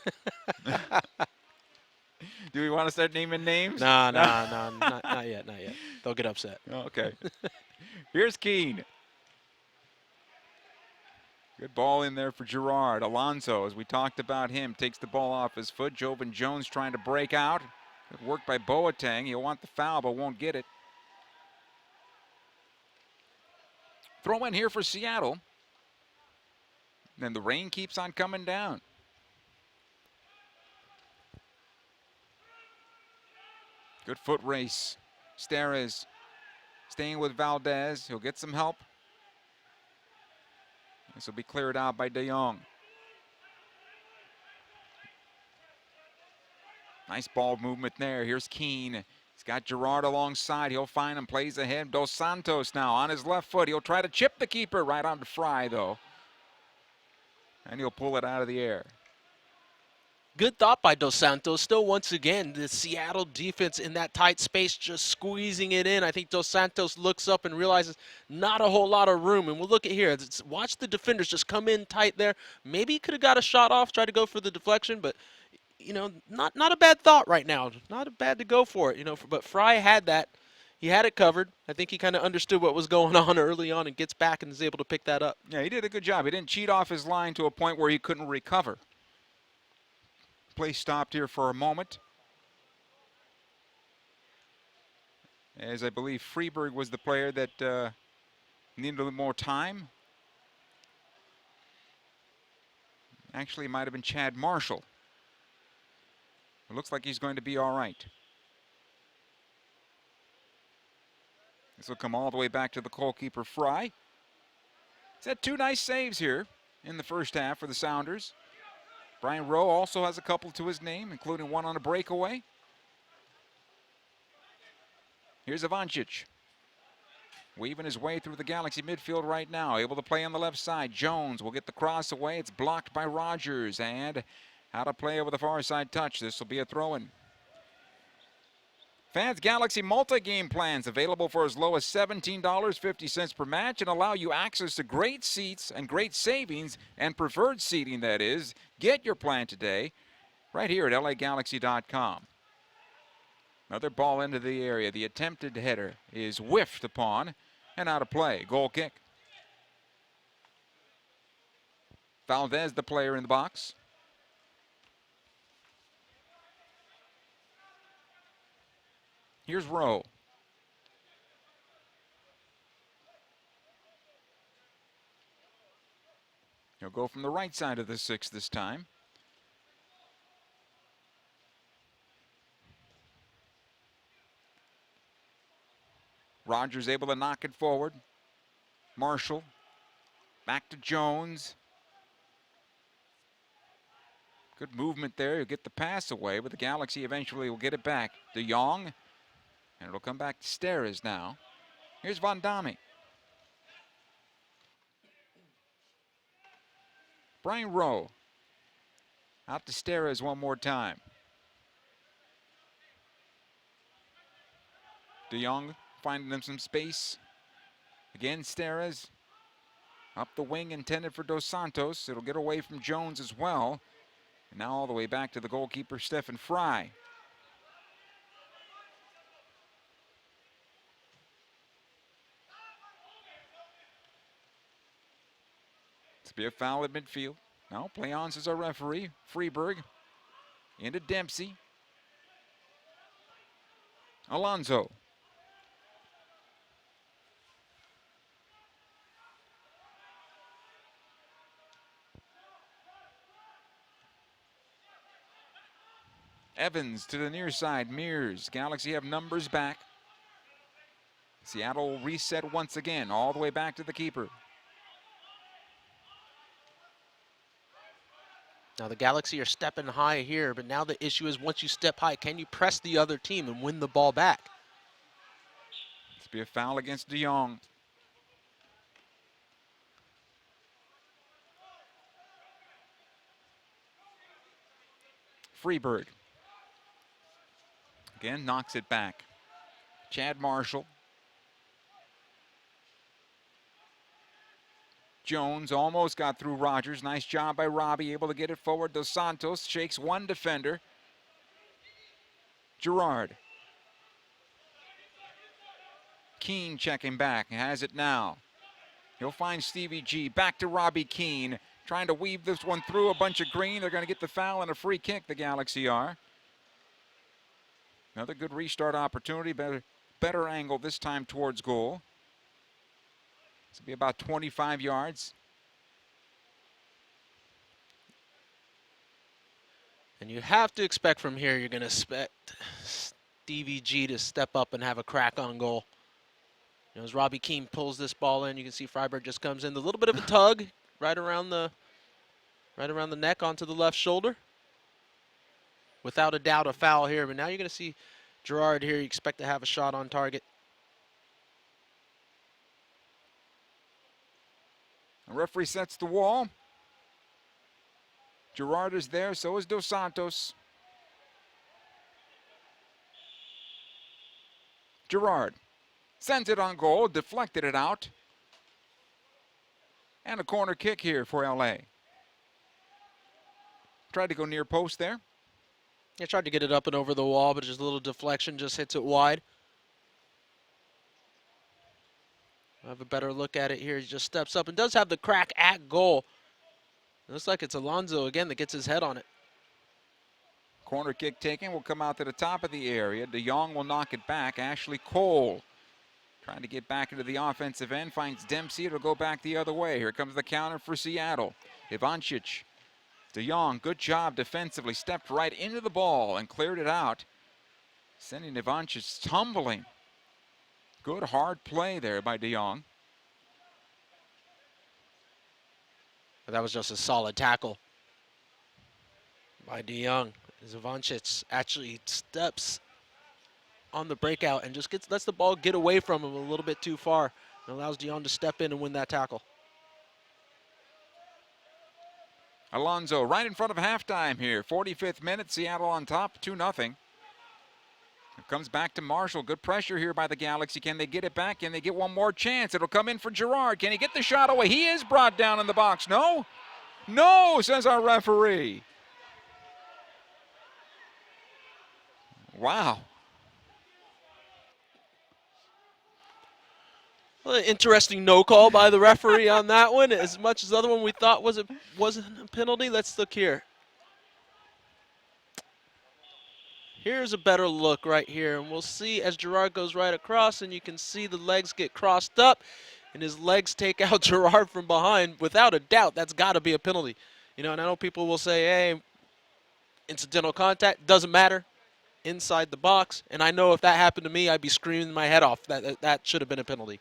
Do we want to start naming names? No, not yet, not yet. They'll get upset. Okay. Here's Keene. Good ball in there for Gerard. Alonso, as we talked about him, takes the ball off his foot. Jovan Jones trying to break out. Good work by Boateng. He'll want the foul, but won't get it. Throw in here for Seattle. And the rain keeps on coming down. Good foot race. Steres staying with Valdez. He'll get some help. This will be cleared out by De Jong. Nice ball movement there. Here's Keene. He's got Gerard alongside. He'll find him. Plays ahead. Dos Santos now on his left foot. He'll try to chip the keeper right onto Fry, though. And he'll pull it out of the air. Good thought by Dos Santos. Still, once again, the Seattle defense in that tight space just squeezing it in. I think Dos Santos looks up and realizes not a whole lot of room. And we'll look at here. Watch the defenders just come in tight there. Maybe he could have got a shot off, try to go for the deflection, but, you know, not a bad thought right now. Not bad to go for it, you know. But Fry had that. He had it covered. I think he kind of understood what was going on early on and gets back and is able to pick that up. Yeah, he did a good job. He didn't cheat off his line to a point where he couldn't recover. Play stopped here for a moment, as I believe Freeberg was the player that needed a little more time. Actually, it might have been Chad Marshall. It looks like he's going to be all right. This will come all the way back to the goalkeeper, Fry. He's had two nice saves here in the first half for the Sounders. Brian Rowe also has a couple to his name, including one on a breakaway. Here's Ivancic. Weaving his way through the Galaxy midfield right now. Able to play on the left side. Jones will get the cross away. It's blocked by Rogers. And how to play over the far side touch. This will be a throw-in. Fans Galaxy multi-game plans available for as low as $17.50 per match and allow you access to great seats and great savings and preferred seating, that is. Get your plan today right here at LAGalaxy.com. Another ball into the area. The attempted header is whiffed upon and out of play. Goal kick. Valdez, the player in the box. Here's Rowe. He'll go from the right side of the six this time. Rogers able to knock it forward. Marshall. Back to Jones. Good movement there. He'll get the pass away, but the Galaxy eventually will get it back. De Jong, and it'll come back to Steres now. Here's Van Damme. Brian Rowe. Out to Steres one more time. De Jong finding them some space. Again, Steres. Up the wing intended for Dos Santos. It'll get away from Jones as well. And now all the way back to the goalkeeper, Stefan Fry. It's be a foul at midfield. Now Playons is our referee. Freeberg into Dempsey. Alonso. Evans to the near side, Mears. Galaxy have numbers back. Seattle reset once again, all the way back to the keeper. Now the Galaxy are stepping high here, but now the issue is once you step high, can you press the other team and win the ball back? This be a foul against De Jong. Freeberg. Again, knocks it back. Chad Marshall. Jones almost got through Rogers. Nice job by Robbie, able to get it forward. Dos Santos shakes one defender. Gerard. Keane checking back, has it now. He'll find Stevie G, back to Robbie Keane. Trying to weave this one through a bunch of green. They're going to get the foul and a free kick, the Galaxy are. Another good restart opportunity, better angle this time towards goal. This will be about 25 yards. And you have to expect from here, you're going to expect Stevie G to step up and have a crack on goal. You know, as Robbie Keane pulls this ball in, you can see Freiburg just comes in. A little bit of a tug right around the neck onto the left shoulder. Without a doubt, a foul here. But now you're going to see Gerard here. You expect to have a shot on target. The referee sets the wall. Gerard is there, so is Dos Santos. Gerard sends it on goal, deflected it out. And a corner kick here for LA. Tried to go near post there. He tried to get it up and over the wall, but just a little deflection just hits it wide. I'll have a better look at it here. He just steps up and does have the crack at goal. It looks like it's Alonso again that gets his head on it. Corner kick taken, will come out to the top of the area. De Jong will knock it back. Ashley Cole trying to get back into the offensive end, finds Dempsey. It'll go back the other way. Here comes the counter for Seattle. Ivancic. De Jong, good job defensively, stepped right into the ball and cleared it out, sending Ivancic tumbling. Good hard play there by De Jong. That was just a solid tackle by De Jong. Ivancic actually steps on the breakout and just lets the ball get away from him a little bit too far and allows De Jong to step in and win that tackle. Alonso right in front of halftime here. 45th minute, Seattle on top, 2-0. It comes back to Marshall. Good pressure here by the Galaxy. Can they get it back? Can they get one more chance? It'll come in for Gerard. Can he get the shot away? He is brought down in the box. No? No, says our referee. Wow. Well, interesting no call by the referee on that one. As much as the other one we thought wasn't a penalty. Let's look here. Here's a better look right here, and we'll see as Gerard goes right across, and you can see the legs get crossed up, and his legs take out Gerard from behind. Without a doubt, that's got to be a penalty. You know, and I know people will say, hey, incidental contact, doesn't matter, inside the box. And I know if that happened to me, I'd be screaming my head off. That should have been a penalty.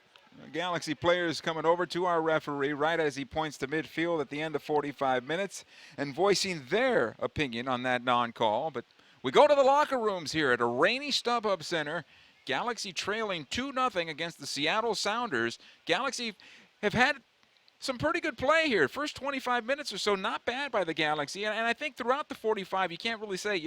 Galaxy players coming over to our referee right as he points to midfield at the end of 45 minutes and voicing their opinion on that non-call. But we go to the locker rooms here at a rainy StubHub Center. Galaxy trailing 2-0 against the Seattle Sounders. Galaxy have had some pretty good play here. First 25 minutes or so, not bad by the Galaxy. And I think throughout the 45, you can't really say,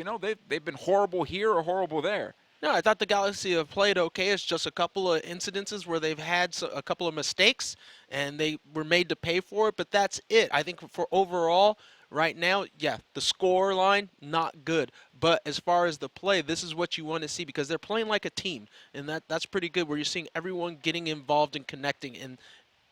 they've been horrible here or horrible there. No, I thought the Galaxy have played okay. It's just a couple of incidences where they've had a couple of mistakes, and they were made to pay for it, but that's it. I think for overall, right now, yeah, the score line, not good. But as far as the play, this is what you want to see because they're playing like a team, and that's pretty good where you're seeing everyone getting involved and connecting. And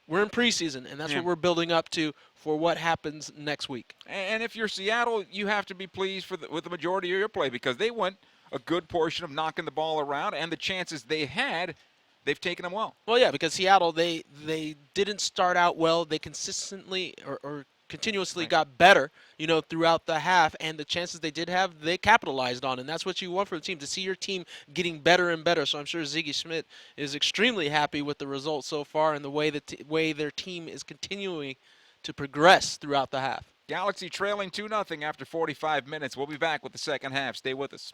we're in preseason, and that's what we're building up to for what happens next week. And if you're Seattle, you have to be pleased with the majority of your play because they went a good portion of knocking the ball around, and the chances they had, they've taken them well. Well, yeah, because Seattle, they didn't start out well. They consistently or continuously got better, throughout the half, and the chances they did have, they capitalized on, and that's what you want from the team, to see your team getting better and better. So I'm sure Ziggy Schmidt is extremely happy with the results so far and the way their team is continuing to progress throughout the half. Galaxy trailing 2-0 after 45 minutes. We'll be back with the second half. Stay with us.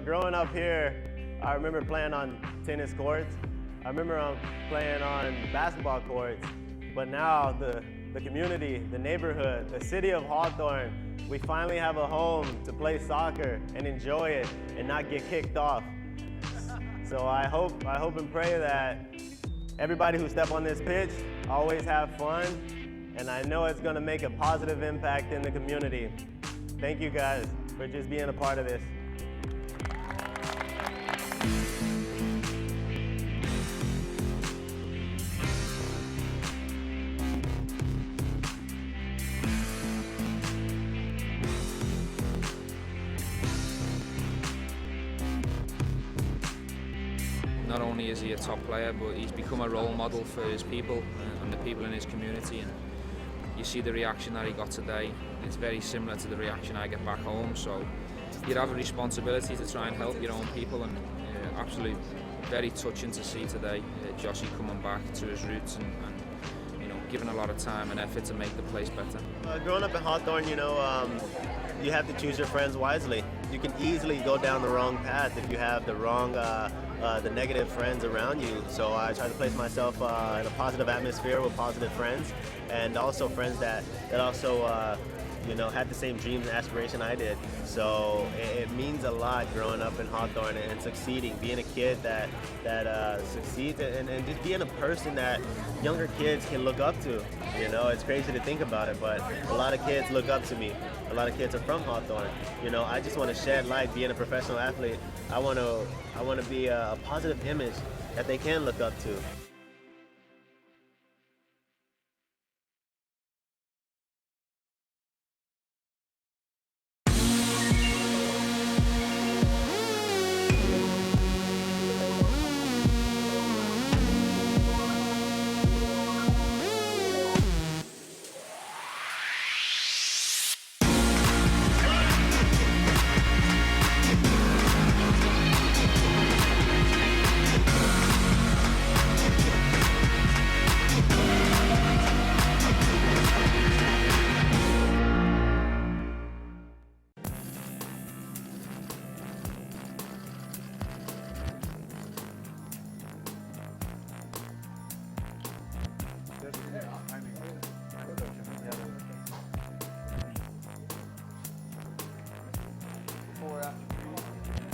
Growing up here, I remember playing on tennis courts. I remember playing on basketball courts. But now the community, the neighborhood, the city of Hawthorne, we finally have a home to play soccer and enjoy it and not get kicked off. So I hope and pray that everybody who step on this pitch always have fun, and I know it's gonna make a positive impact in the community. Thank you guys for just being a part of this. Not only is he a top player, but he's become a role model for his people and the people in his community. And you see the reaction that he got today. It's very similar to the reaction I get back home. So you have a responsibility to try and help your own people. And absolutely very touching to see today Joshy coming back to his roots and giving a lot of time and effort to make the place better. Growing up in Hawthorne, you have to choose your friends wisely. You can easily go down the wrong path if you have the wrong, the negative friends around you. So I try to place myself in a positive atmosphere with positive friends, and also friends that also had the same dreams and aspiration I did. So it means a lot growing up in Hawthorne and succeeding, being a kid that succeeds, and just being a person that younger kids can look up to. It's crazy to think about it, but a lot of kids look up to me. A lot of kids are from Hawthorne. I just want to shed light. Being a professional athlete, I want to be a positive image that they can look up to.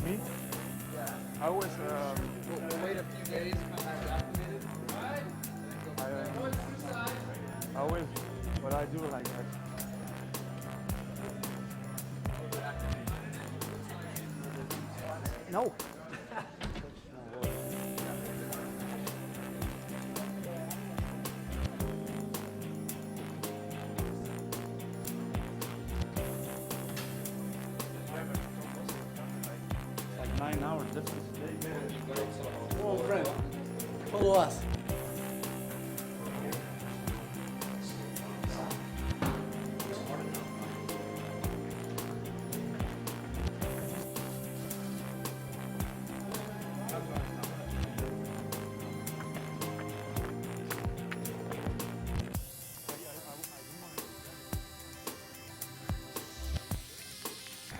Me? Yeah. I was. We'll wait a few days and have it activated. I always, what I do like that. No. Like 9 hours difference. Come on, friend. Follow us.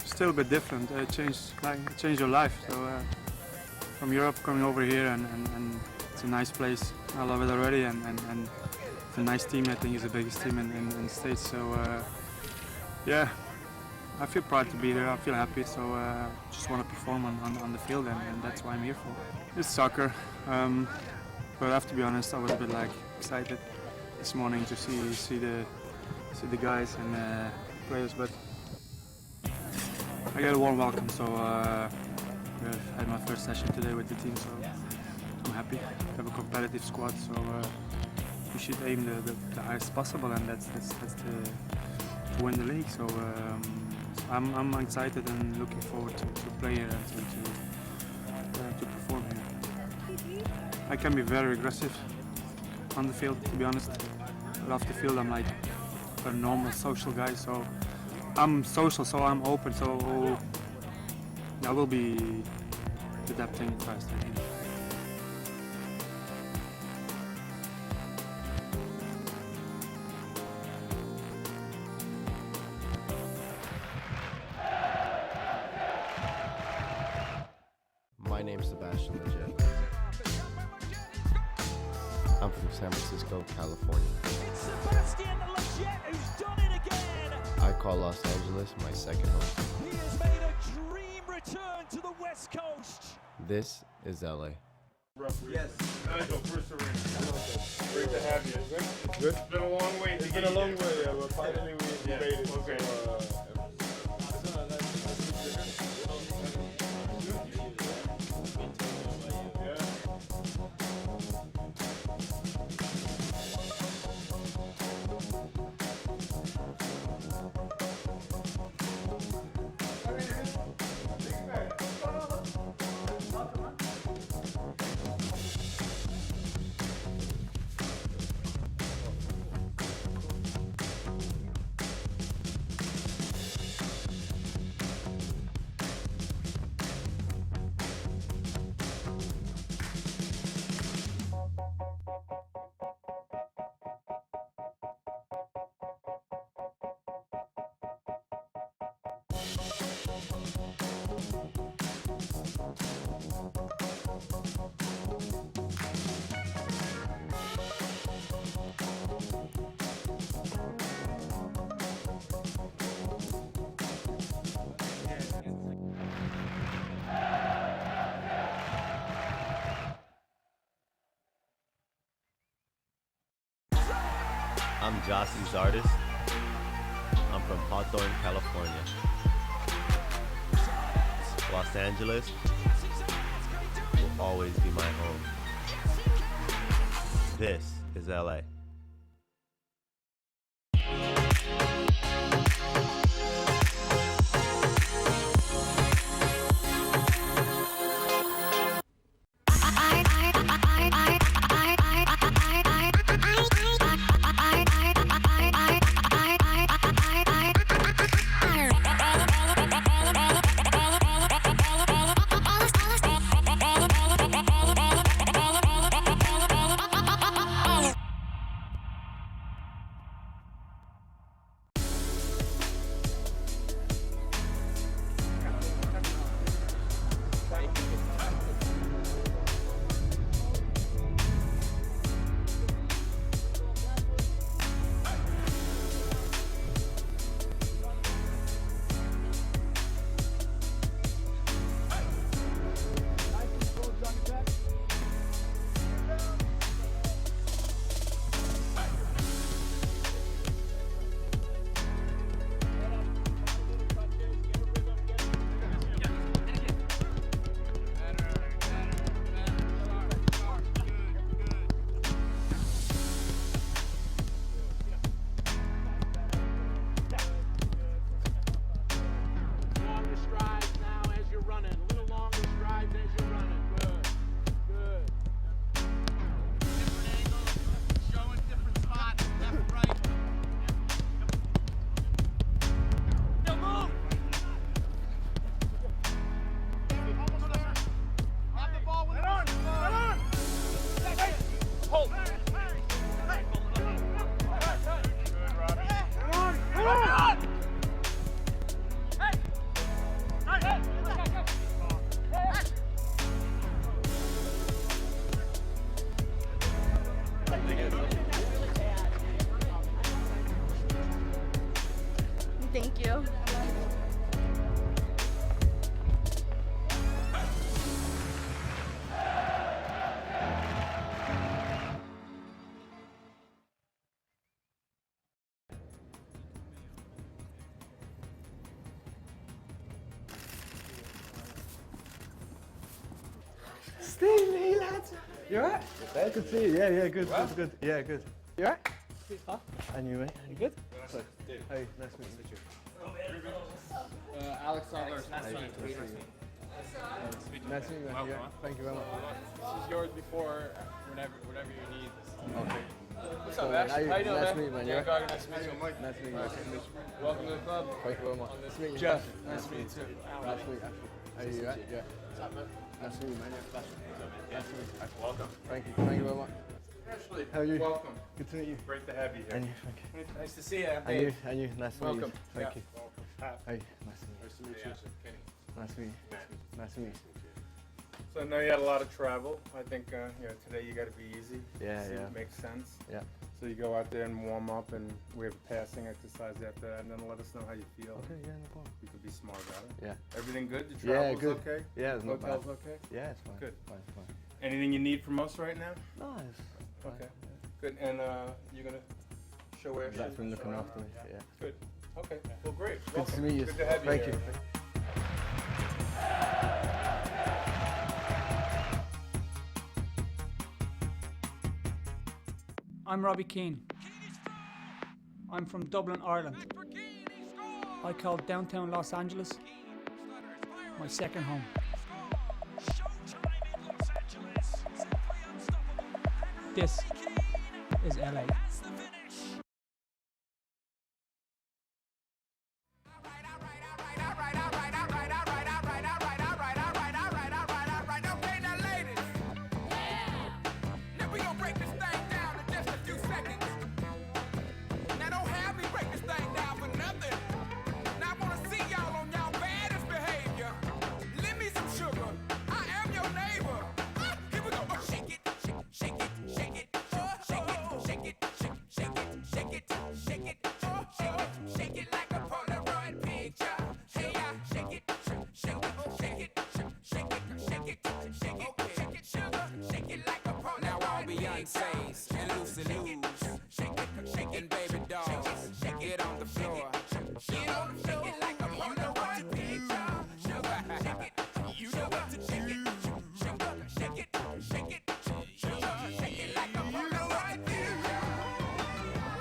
Still a bit different. It changed your life. So from Europe coming over here and it's a nice place. I love it already and it's a nice team. I think it's the biggest team in the States. So yeah, I feel proud to be here. I feel happy. So just want to perform on the field and that's what I'm here for. It's soccer, but I have to be honest. I was a bit excited this morning to see the guys and players, but I got a warm welcome, so I had my first session today with the team, so I'm happy. We have a competitive squad, so we should aim the highest possible, and that's to win the league. So I'm excited and looking forward to play here and to perform here. I can be very aggressive on the field, to be honest. But off the field, I'm like a normal social guy, so. I'm social, so I'm open, so I will be adapting fast, I think. My name's Sebastian Lletget. I'm from San Francisco, California. Sebastian Lletget, who's done it again. I call Los Angeles my second home. He has made a dream return to the West Coast. This is LA. Yes. Great to have you. Good? It's been a long way. It's been a long way, but finally we made it. Okay. I'm Jossie Zardes. I'm from Hawthorne, California. Los Angeles will always be my home. This is LA. Thank you. Steve, hey lads. You alright? Good to see you. Yeah, good, good. Yeah, good. You alright? Huh? And you, mate? You good? Hey, nice to meet you. Alex Sadler. Nice to meet you. Nice to meet you, man. Yeah, thank you very much. This is yours before, whenever you need. Okay. What's up, Ash? How you doing, Nice man? to meet you, man. Yeah, Yeah. Gardner, nice to meet you. Mike. Nice to meet you. Nice to meet you. Welcome to the club. Thank you very much. Nice to meet you. Jeff, nice to meet you too. Nice to meet you, Ashley. How are you, right? Yeah. What's up, man? Nice to meet you, man. Yeah. Nice to meet you. Welcome. Thank you very much. Ashley, How are you? welcome. Good to meet you. Great to have you here. And you, thank you. Nice to see you. And you, nice to meet you. Welcome. Thank you. Welcome. Hey, nice to meet you. Nice to meet you. Kenny. Nice to meet you. Nice to meet you. So I know you had a lot of travel. I think today you got to be easy. Yeah, See, yeah. It makes sense. Yeah. So you go out there and warm up, and we have a passing exercise after that, and then let us know how you feel. Okay, yeah, no problem. We could be smart about it. Yeah. Everything good? The Yeah, travel's good. okay? Yeah, it's not bad. Hotel's okay? Yeah, it's fine. Good. Fine, fine. Anything you need from us right now? No, it's fine. Okay. Good. And you're gonna show Ashley? That's been looking after me. Yeah. Good. Okay. Well, great. Good Welcome. to meet you. Good to have you Thank here. you. I'm Robbie Keane. I'm from Dublin, Ireland. I call downtown Los Angeles my second home. This is LA. Beyonce's and Lucy Lou's, shaking baby dolls, get on the floor, get on the floor, like a Polaroid picture. Sugar, you know what to do. Sugar, shake it, sugar, shake it like a Polaroid picture.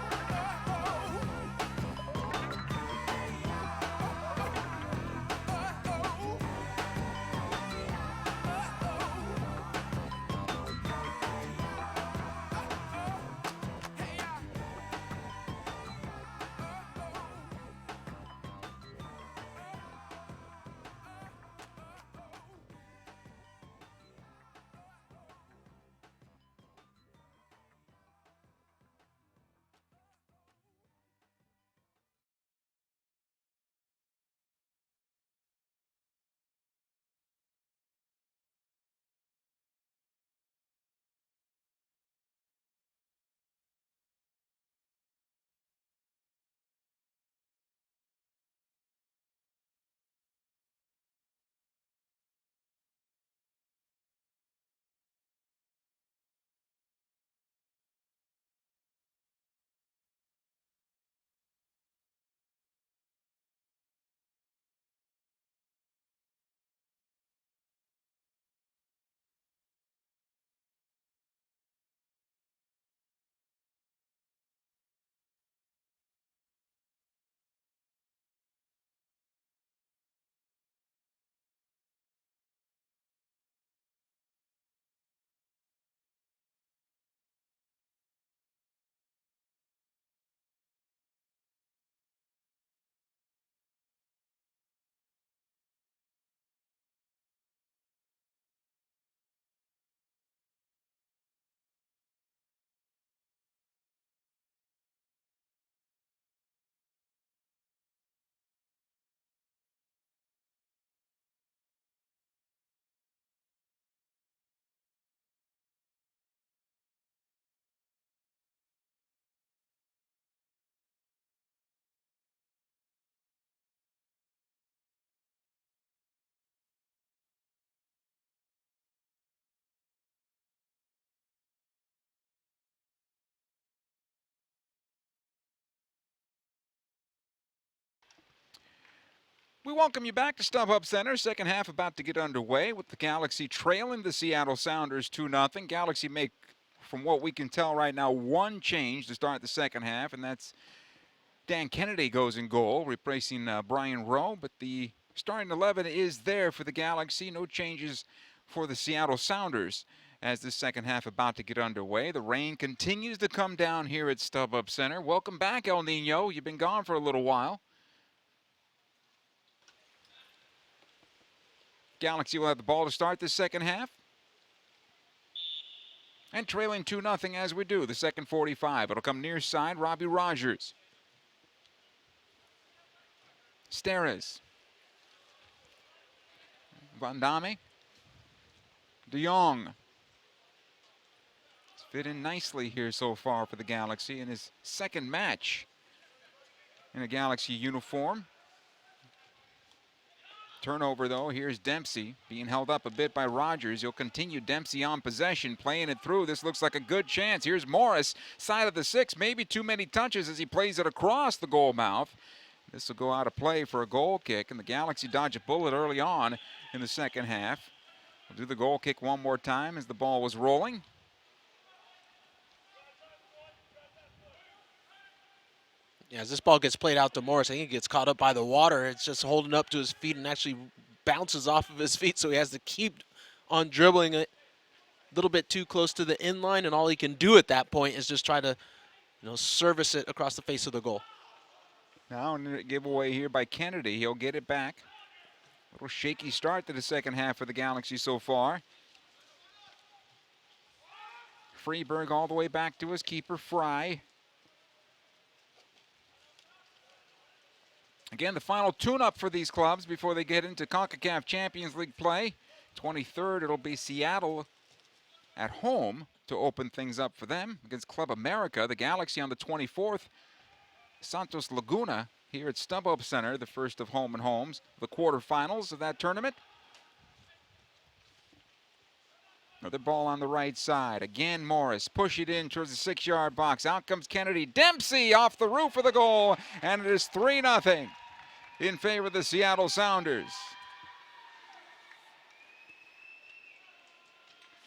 We welcome you back to StubHub Center. Second half about to get underway with the Galaxy trailing the Seattle Sounders 2-0. Galaxy make, from what we can tell right now, one change to start the second half, and that's Dan Kennedy goes in goal, replacing Brian Rowe. But the starting 11 is there for the Galaxy. No changes for the Seattle Sounders as the second half about to get underway. The rain continues to come down here at StubHub Center. Welcome back, El Nino. You've been gone for a little while. Galaxy will have the ball to start the second half. And trailing 2-0 as we do, the second 45. It'll come near side, Robbie Rogers. Steres. Vandame. De Jong. It's fit in nicely here so far for the Galaxy in his second match in a Galaxy uniform. Turnover, though. Here's Dempsey being held up a bit by Rogers. He'll continue. Dempsey on possession, playing it through. This looks like a good chance. Here's Morris, side of the 6. Maybe too many touches as he plays it across the goal mouth. This will go out of play for a goal kick, and the Galaxy dodge a bullet early on in the second half. We'll do the goal kick one more time as the ball was rolling. Yeah, as this ball gets played out to Morris, I think he gets caught up by the water. It's just holding up to his feet and actually bounces off of his feet, so he has to keep on dribbling it a little bit too close to the inline, and all he can do at that point is just try to, service it across the face of the goal. Now, a giveaway here by Kennedy. He'll get it back. A little shaky start to the second half for the Galaxy so far. Freeberg all the way back to his keeper, Fry. Again, the final tune-up for these clubs before they get into CONCACAF Champions League play. 23rd, it'll be Seattle at home to open things up for them against Club America. The Galaxy on the 24th. Santos Laguna here at StubHub Center, the first of home and homes, the quarterfinals of that tournament. Another ball on the right side. Again, Morris push it in towards the 6-yard box. Out comes Kennedy. Dempsey off the roof of the goal, and it is 3-0 in favor of the Seattle Sounders.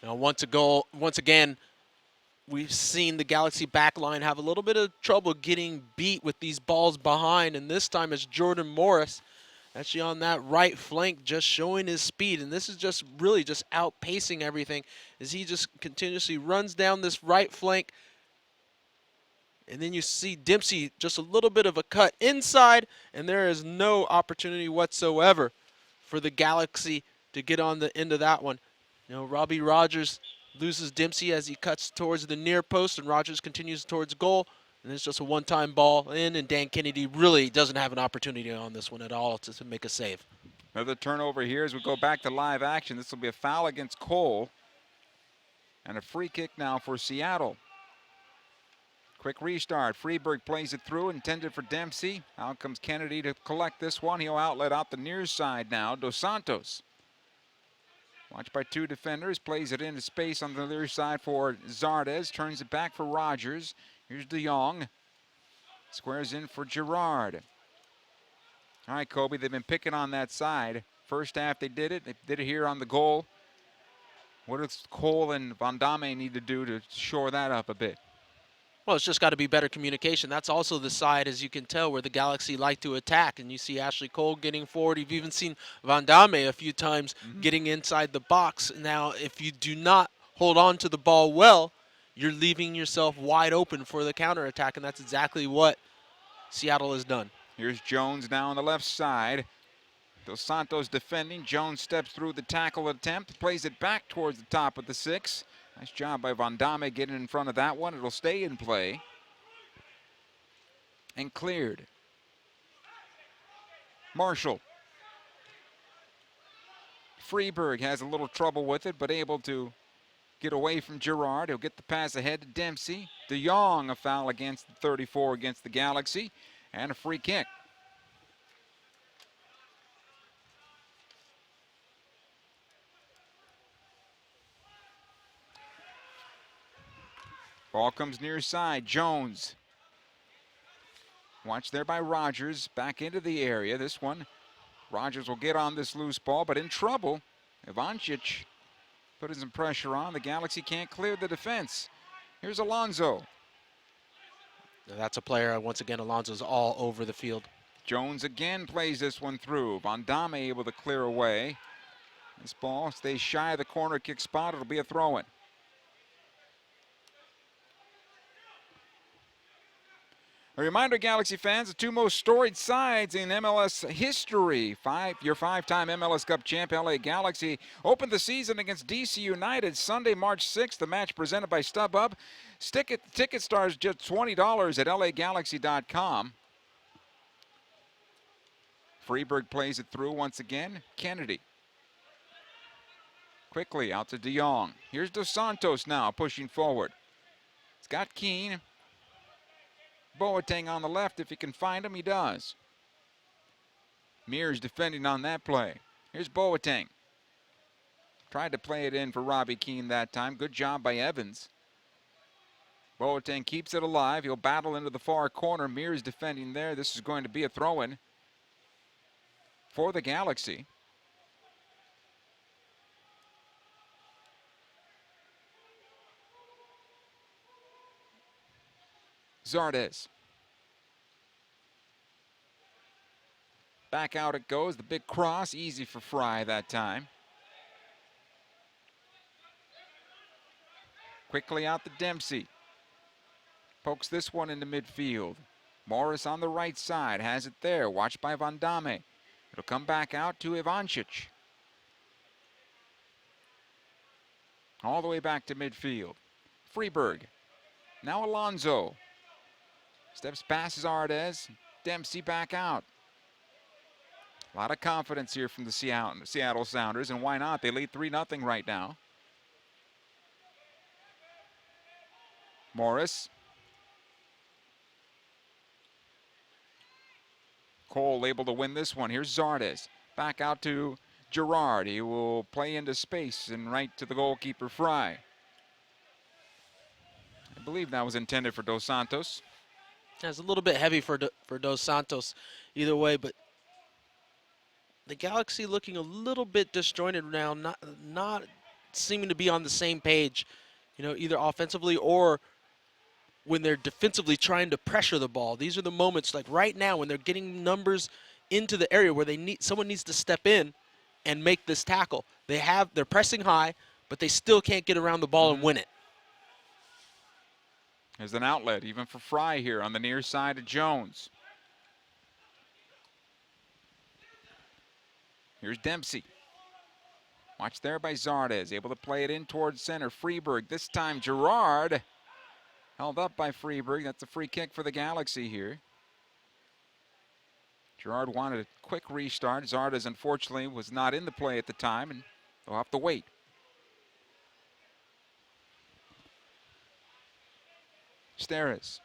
Now, once again, we've seen the Galaxy back line have a little bit of trouble getting beat with these balls behind, and this time it's Jordan Morris actually on that right flank just showing his speed, and this is just really just outpacing everything as he just continuously runs down this right flank. And then you see Dempsey just a little bit of a cut inside, and there is no opportunity whatsoever for the Galaxy to get on the end of that one. Robbie Rogers loses Dempsey as he cuts towards the near post, and Rogers continues towards goal. And it's just a one-time ball in, and Dan Kennedy really doesn't have an opportunity on this one at all to make a save. Another turnover here as we go back to live action. This will be a foul against Cole. And a free kick now for Seattle. Quick restart. Freeberg plays it through, intended for Dempsey. Out comes Kennedy to collect this one. He'll outlet out the near side now. Dos Santos. Watched by two defenders. Plays it into space on the near side for Zardes. Turns it back for Rogers. Here's De Jong. Squares in for Gerard. All right, Kobe, they've been picking on that side. First half they did it. They did it here on the goal. What does Cole and Vandame need to do to shore that up a bit? Well, it's just got to be better communication. That's also the side, as you can tell, where the Galaxy like to attack. And you see Ashley Cole getting forward. You've even seen Vandame a few times getting inside the box. Now, if you do not hold on to the ball well, you're leaving yourself wide open for the counterattack, and that's exactly what Seattle has done. Here's Jones now on the left side. Dos Santos defending. Jones steps through the tackle attempt, plays it back towards the top of the 6. Nice job by Vandame getting in front of that one. It'll stay in play. And cleared. Marshall. Freeberg has a little trouble with it, but able to get away from Gerard. He'll get the pass ahead to Dempsey. De Jong, a foul against the 34 against the Galaxy, and a free kick. Ball comes near side. Jones. Watched there by Rogers. Back into the area. This one Rogers will get on this loose ball, but in trouble. Ivancic putting some pressure on. The Galaxy can't clear the defense. Here's Alonso. That's a player, once again, Alonso's all over the field. Jones again plays this one through. Vandame able to clear away. This ball stays shy of the corner kick spot. It'll be a throw-in. A reminder, Galaxy fans, the two most storied sides in MLS history. Your five-time MLS Cup champ, LA Galaxy, opened the season against DC United Sunday, March 6th. The match presented by StubHub. Ticket stars just $20 at lagalaxy.com. Freeberg plays it through once again. Kennedy. Quickly out to De Jong. Here's Dos Santos now pushing forward. It's got Keane. Boateng on the left. If he can find him, he does. Mears defending on that play. Here's Boateng. Tried to play it in for Robbie Keane that time. Good job by Evans. Boateng keeps it alive. He'll battle into the far corner. Mears defending there. This is going to be a throw-in for the Galaxy. Zardes. Back out it goes. The big cross. Easy for Fry that time. Quickly out to Dempsey. Pokes this one into midfield. Morris on the right side. Has it there. Watched by Vandame. It'll come back out to Ivancic. All the way back to midfield. Freeberg. Now Alonso. Steps past Zardes. Dempsey back out. A lot of confidence here from the Seattle Sounders, and why not? They lead 3-0 right now. Morris. Cole able to win this one. Here's Zardes. Back out to Gerard. He will play into space and right to the goalkeeper, Fry. I believe that was intended for Dos Santos. It's a little bit heavy for Dos Santos either way, but the Galaxy looking a little bit disjointed now, not seeming to be on the same page, either offensively or when they're defensively trying to pressure the ball. These are the moments, like right now, when they're getting numbers into the area where someone needs to step in and make this tackle. They're pressing high, but they still can't get around the ball and win it. There's an outlet even for Fry here on the near side of Jones. Here's Dempsey. Watch there by Zardes. Able to play it in towards center. Freeberg. This time Gerard. Held up by Freeberg. That's a free kick for the Galaxy here. Gerard wanted a quick restart. Zardes, unfortunately, was not in the play at the time, and they'll have to wait. Steres.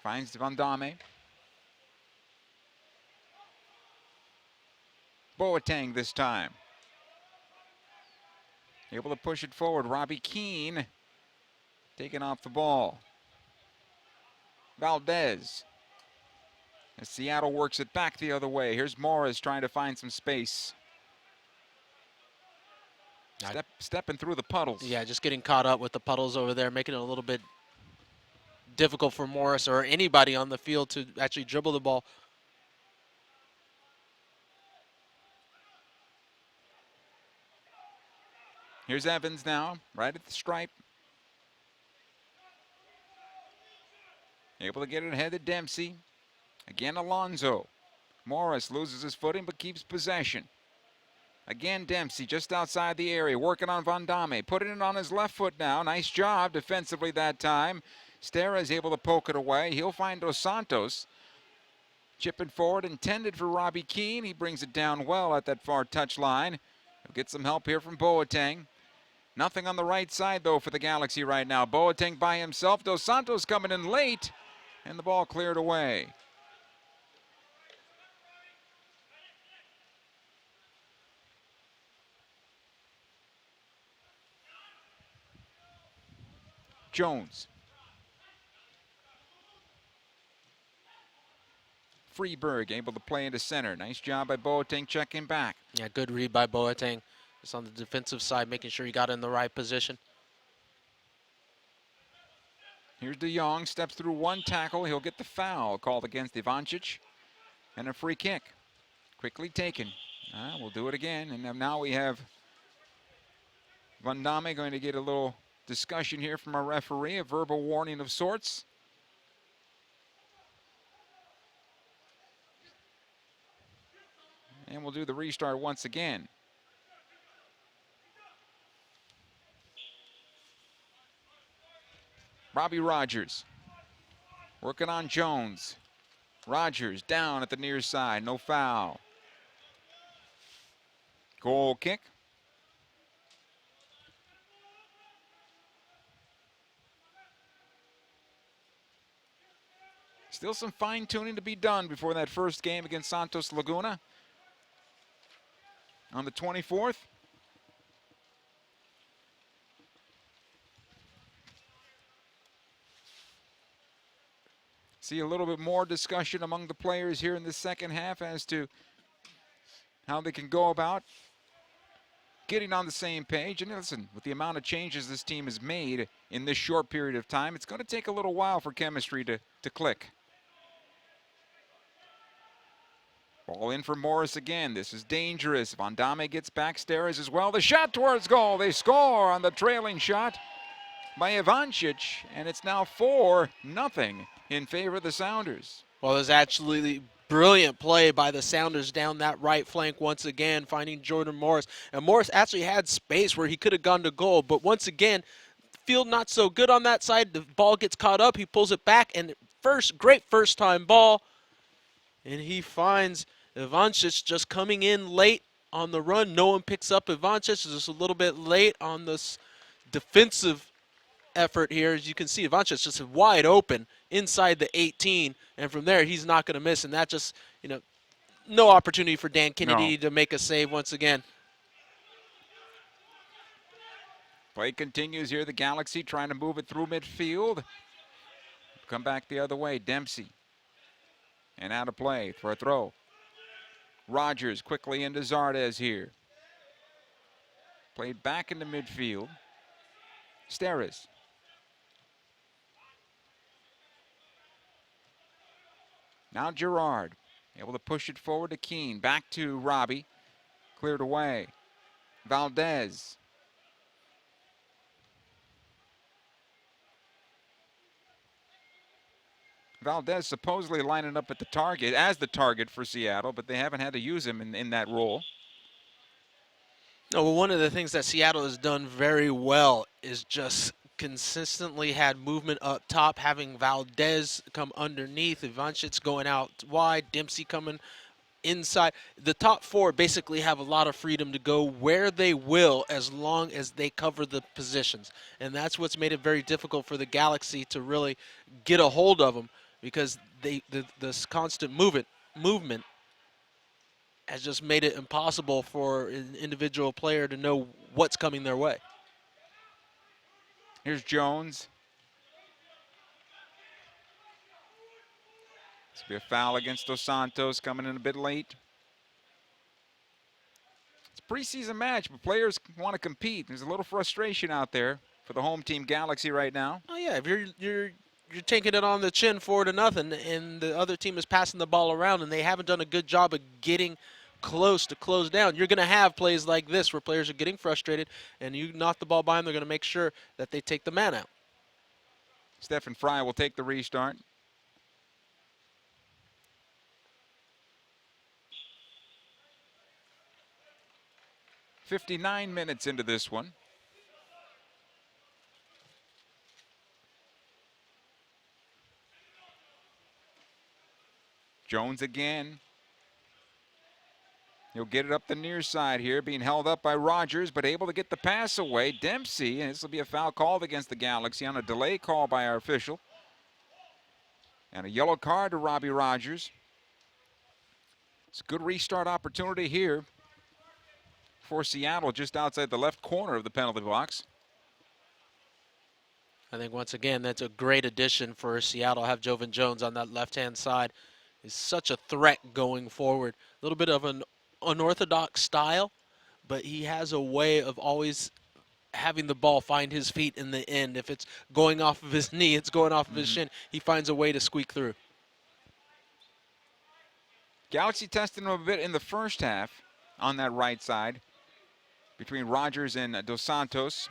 Finds Vandame. Boateng this time. Able to push it forward. Robbie Keane taking off the ball. Valdez. As Seattle works it back the other way. Here's Morris trying to find some space. Stepping through the puddles. Yeah, just getting caught up with the puddles over there, making it a little bit difficult for Morris or anybody on the field to actually dribble the ball. Here's Evans now, right at the stripe. Able to get it ahead to Dempsey. Again, Alonso. Morris loses his footing but keeps possession. Again, Dempsey just outside the area, working on Vandame. Putting it on his left foot now. Nice job defensively that time. Stera is able to poke it away. He'll find Dos Santos. Chipping forward, intended for Robbie Keane. He brings it down well at that far touch line. He'll get some help here from Boateng. Nothing on the right side, though, for the Galaxy right now. Boateng by himself. Dos Santos coming in late, and the ball cleared away. Jones. Freeberg able to play into center. Nice job by Boateng checking back. Yeah, good read by Boateng. Just on the defensive side, making sure he got in the right position. Here's De Jong, steps through one tackle. He'll get the foul called against Ivancic. And a free kick. Quickly taken. We'll do it again. And now we have Van Damme going to get a little discussion here from our referee, a verbal warning of sorts. And we'll do the restart once again. Robbie Rogers working on Jones. Rogers down at the near side, no foul. Goal kick. Still some fine-tuning to be done before that first game against Santos Laguna on the 24th. See a little bit more discussion among the players here in the second half as to how they can go about getting on the same page. And listen, with the amount of changes this team has made in this short period of time, it's going to take a little while for chemistry to click. Ball in for Morris again. This is dangerous. Van Damme gets back. Steres as well. The shot towards goal. They score on the trailing shot by Ivancic, and it's now 4-0 in favor of the Sounders. Well, there's actually brilliant play by the Sounders down that right flank once again, finding Jordan Morris. And Morris actually had space where he could have gone to goal, but once again, field not so good on that side. The ball gets caught up. He pulls it back, and great first-time ball. And he finds Ivancic just coming in late on the run. No one picks up Ivancic. Just a little bit late on this defensive effort here. As you can see, Ivancic just wide open inside the 18. And from there, he's not going to miss. And that just, no opportunity for Dan Kennedy to make a save once again. Play continues here. The Galaxy trying to move it through midfield. Come back the other way. Dempsey. And out of play for a throw. Rogers quickly into Zardes here. Played back into midfield. Steres. Now Gerard. Able to push it forward to Keane. Back to Robbie. Cleared away. Valdez. Valdez supposedly lining up at the target, as the target for Seattle, but they haven't had to use him in that role. No, well, one of the things that Seattle has done very well is just consistently had movement up top, having Valdez come underneath, Ivancic going out wide, Dempsey coming inside. The top four basically have a lot of freedom to go where they will as long as they cover the positions. And that's what's made it very difficult for the Galaxy to really get a hold of them, because this constant movement has just made it impossible for an individual player to know what's coming their way. Here's Jones. This will be a foul against Dos Santos, coming in a bit late. It's a preseason match, but players want to compete. There's a little frustration out there for the home team Galaxy right now. Oh yeah, if you're taking it on the chin 4-0, and the other team is passing the ball around, and they haven't done a good job of getting close to close down, you're going to have plays like this where players are getting frustrated, and you knock the ball by them, they're going to make sure that they take the man out. Stefan Fry will take the restart. "59 minutes into this one. Jones again. He'll get it up the near side here, being held up by Rogers, but able to get the pass away. Dempsey, and this will be a foul called against the Galaxy on a delay call by our official. And a yellow card to Robbie Rogers. It's a good restart opportunity here for Seattle, just outside the left corner of the penalty box. I think once again that's a great addition for Seattle. Have Jovan Jones on that left-hand side. is such a threat going forward. A little bit of an unorthodox style, but he has a way of always having the ball find his feet in the end. If it's going off of his knee, it's going off of his shin. He finds a way to squeak through. Galaxy tested him a bit in the first half on that right side between Rogers and Dos Santos.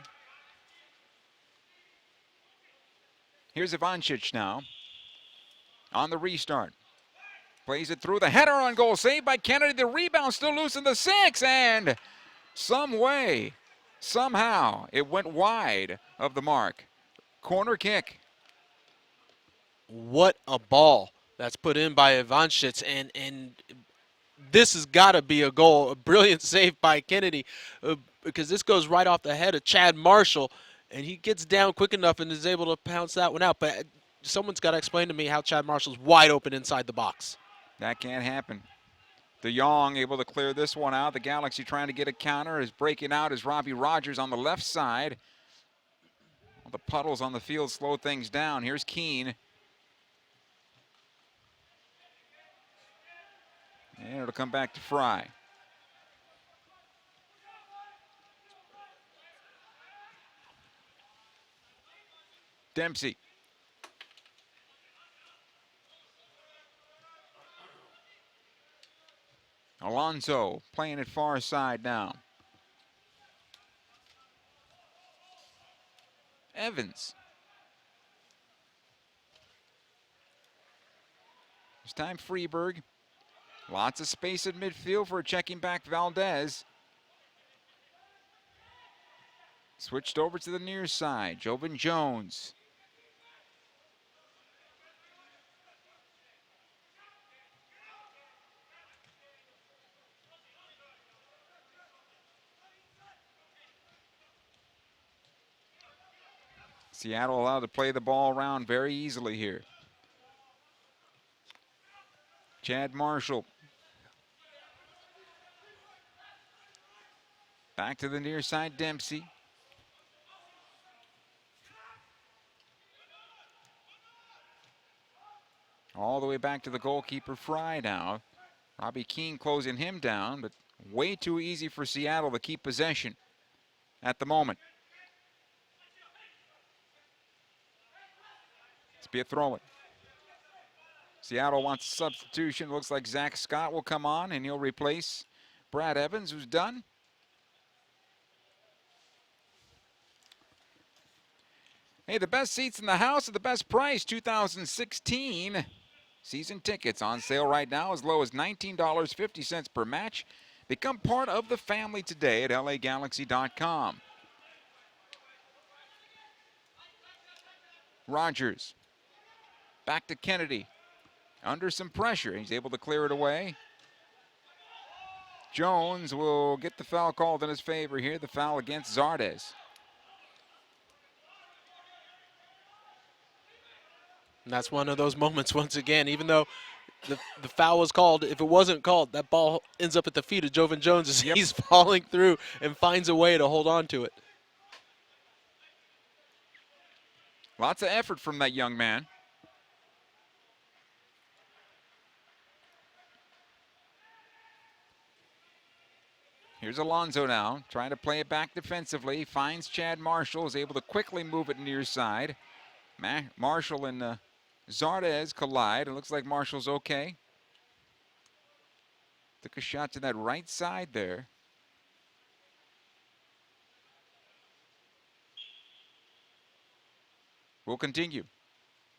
Here's Ivancic now on the restart. Plays it through, the header on goal, saved by Kennedy. The rebound still loose in the 6, and some way, somehow, it went wide of the mark. Corner kick. What a ball that's put in by Ivancic, and this has got to be a goal. A brilliant save by Kennedy, because this goes right off the head of Chad Marshall, and he gets down quick enough and is able to pounce that one out. But someone's got to explain to me how Chad Marshall's wide open inside the box. That can't happen. De Jong able to clear this one out. The Galaxy trying to get a counter. Is breaking out is Robbie Rogers on the left side. All the puddles on the field slow things down. Here's Keane. And it'll come back to Fry. Dempsey. Alonso playing it far side now. Evans. This time Freeberg. Lots of space at midfield for checking back Valdez. Switched over to the near side. Jovan Jones. Seattle allowed to play the ball around very easily here. Chad Marshall. Back to the near side, Dempsey. All the way back to the goalkeeper, Fry now. Robbie Keane closing him down, but way too easy for Seattle to keep possession at the moment. Let's be a throw-in. Seattle wants a substitution. Looks like Zach Scott will come on, and he'll replace Brad Evans, who's done. Hey, the best seats in the house at the best price, 2016 season tickets on sale right now as low as $19.50 per match. Become part of the family today at LAGalaxy.com. Rogers. Back to Kennedy. Under some pressure. He's able to clear it away. Jones will get the foul called in his favor here. The foul against Zardes. And that's one of those moments, once again, even though the foul was called, if it wasn't called, that ball ends up at the feet of Jovan Jones as he's falling through and finds a way to hold on to it. Lots of effort from that young man. Here's Alonso now, trying to play it back defensively. Finds Chad Marshall, is able to quickly move it near side. Marshall and Zardes collide. It looks like Marshall's okay. Took a shot to that right side there. We'll continue.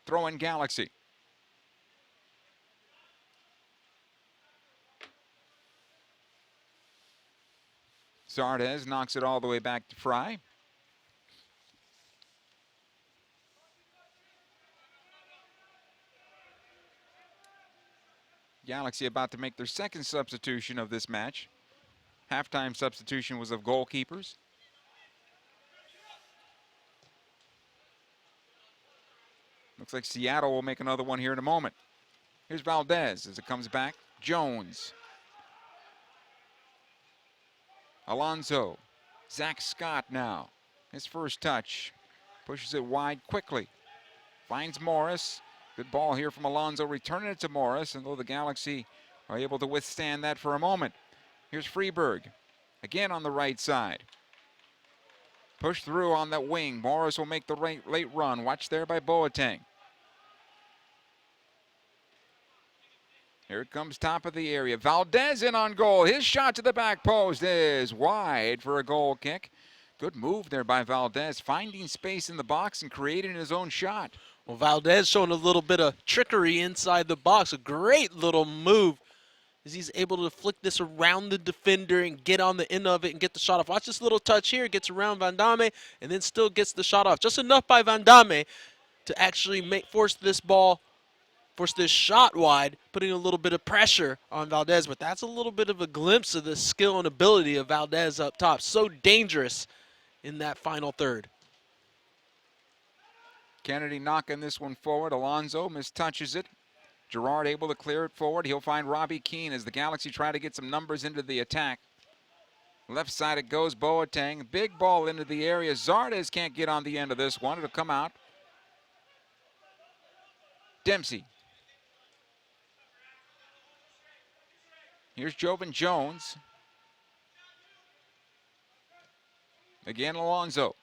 Throw in Galaxy. Zardes knocks it all the way back to Fry. Galaxy about to make their second substitution of this match. Halftime substitution was of goalkeepers. Looks like Seattle will make another one here in a moment. Here's Valdez as it comes back. Jones. Alonso. Zach Scott now. His first touch. Pushes it wide quickly. Finds Morris. Good ball here from Alonso, returning it to Morris, and though the Galaxy are able to withstand that for a moment. Here's Freeberg, again on the right side. Push through on that wing. Morris will make the late run. Watch there by Boateng. Here it comes, top of the area. Valdez in on goal. His shot to the back post is wide for a goal kick. Good move there by Valdez, finding space in the box and creating his own shot. Well, Valdez showing a little bit of trickery inside the box. A great little move as he's able to flick this around the defender and get on the end of it and get the shot off. Watch this little touch here. Gets around Van Damme and then still gets the shot off. Just enough by Van Damme to actually force this shot wide, putting a little bit of pressure on Valdez. But that's a little bit of a glimpse of the skill and ability of Valdez up top. So dangerous in that final third. Kennedy knocking this one forward. Alonso mistouches it. Gerard able to clear it forward. He'll find Robbie Keane as the Galaxy try to get some numbers into the attack. Left side it goes, Boateng. Big ball into the area. Zardes can't get on the end of this one. It'll come out. Dempsey. Here's Jovan Jones. Again, Alonso.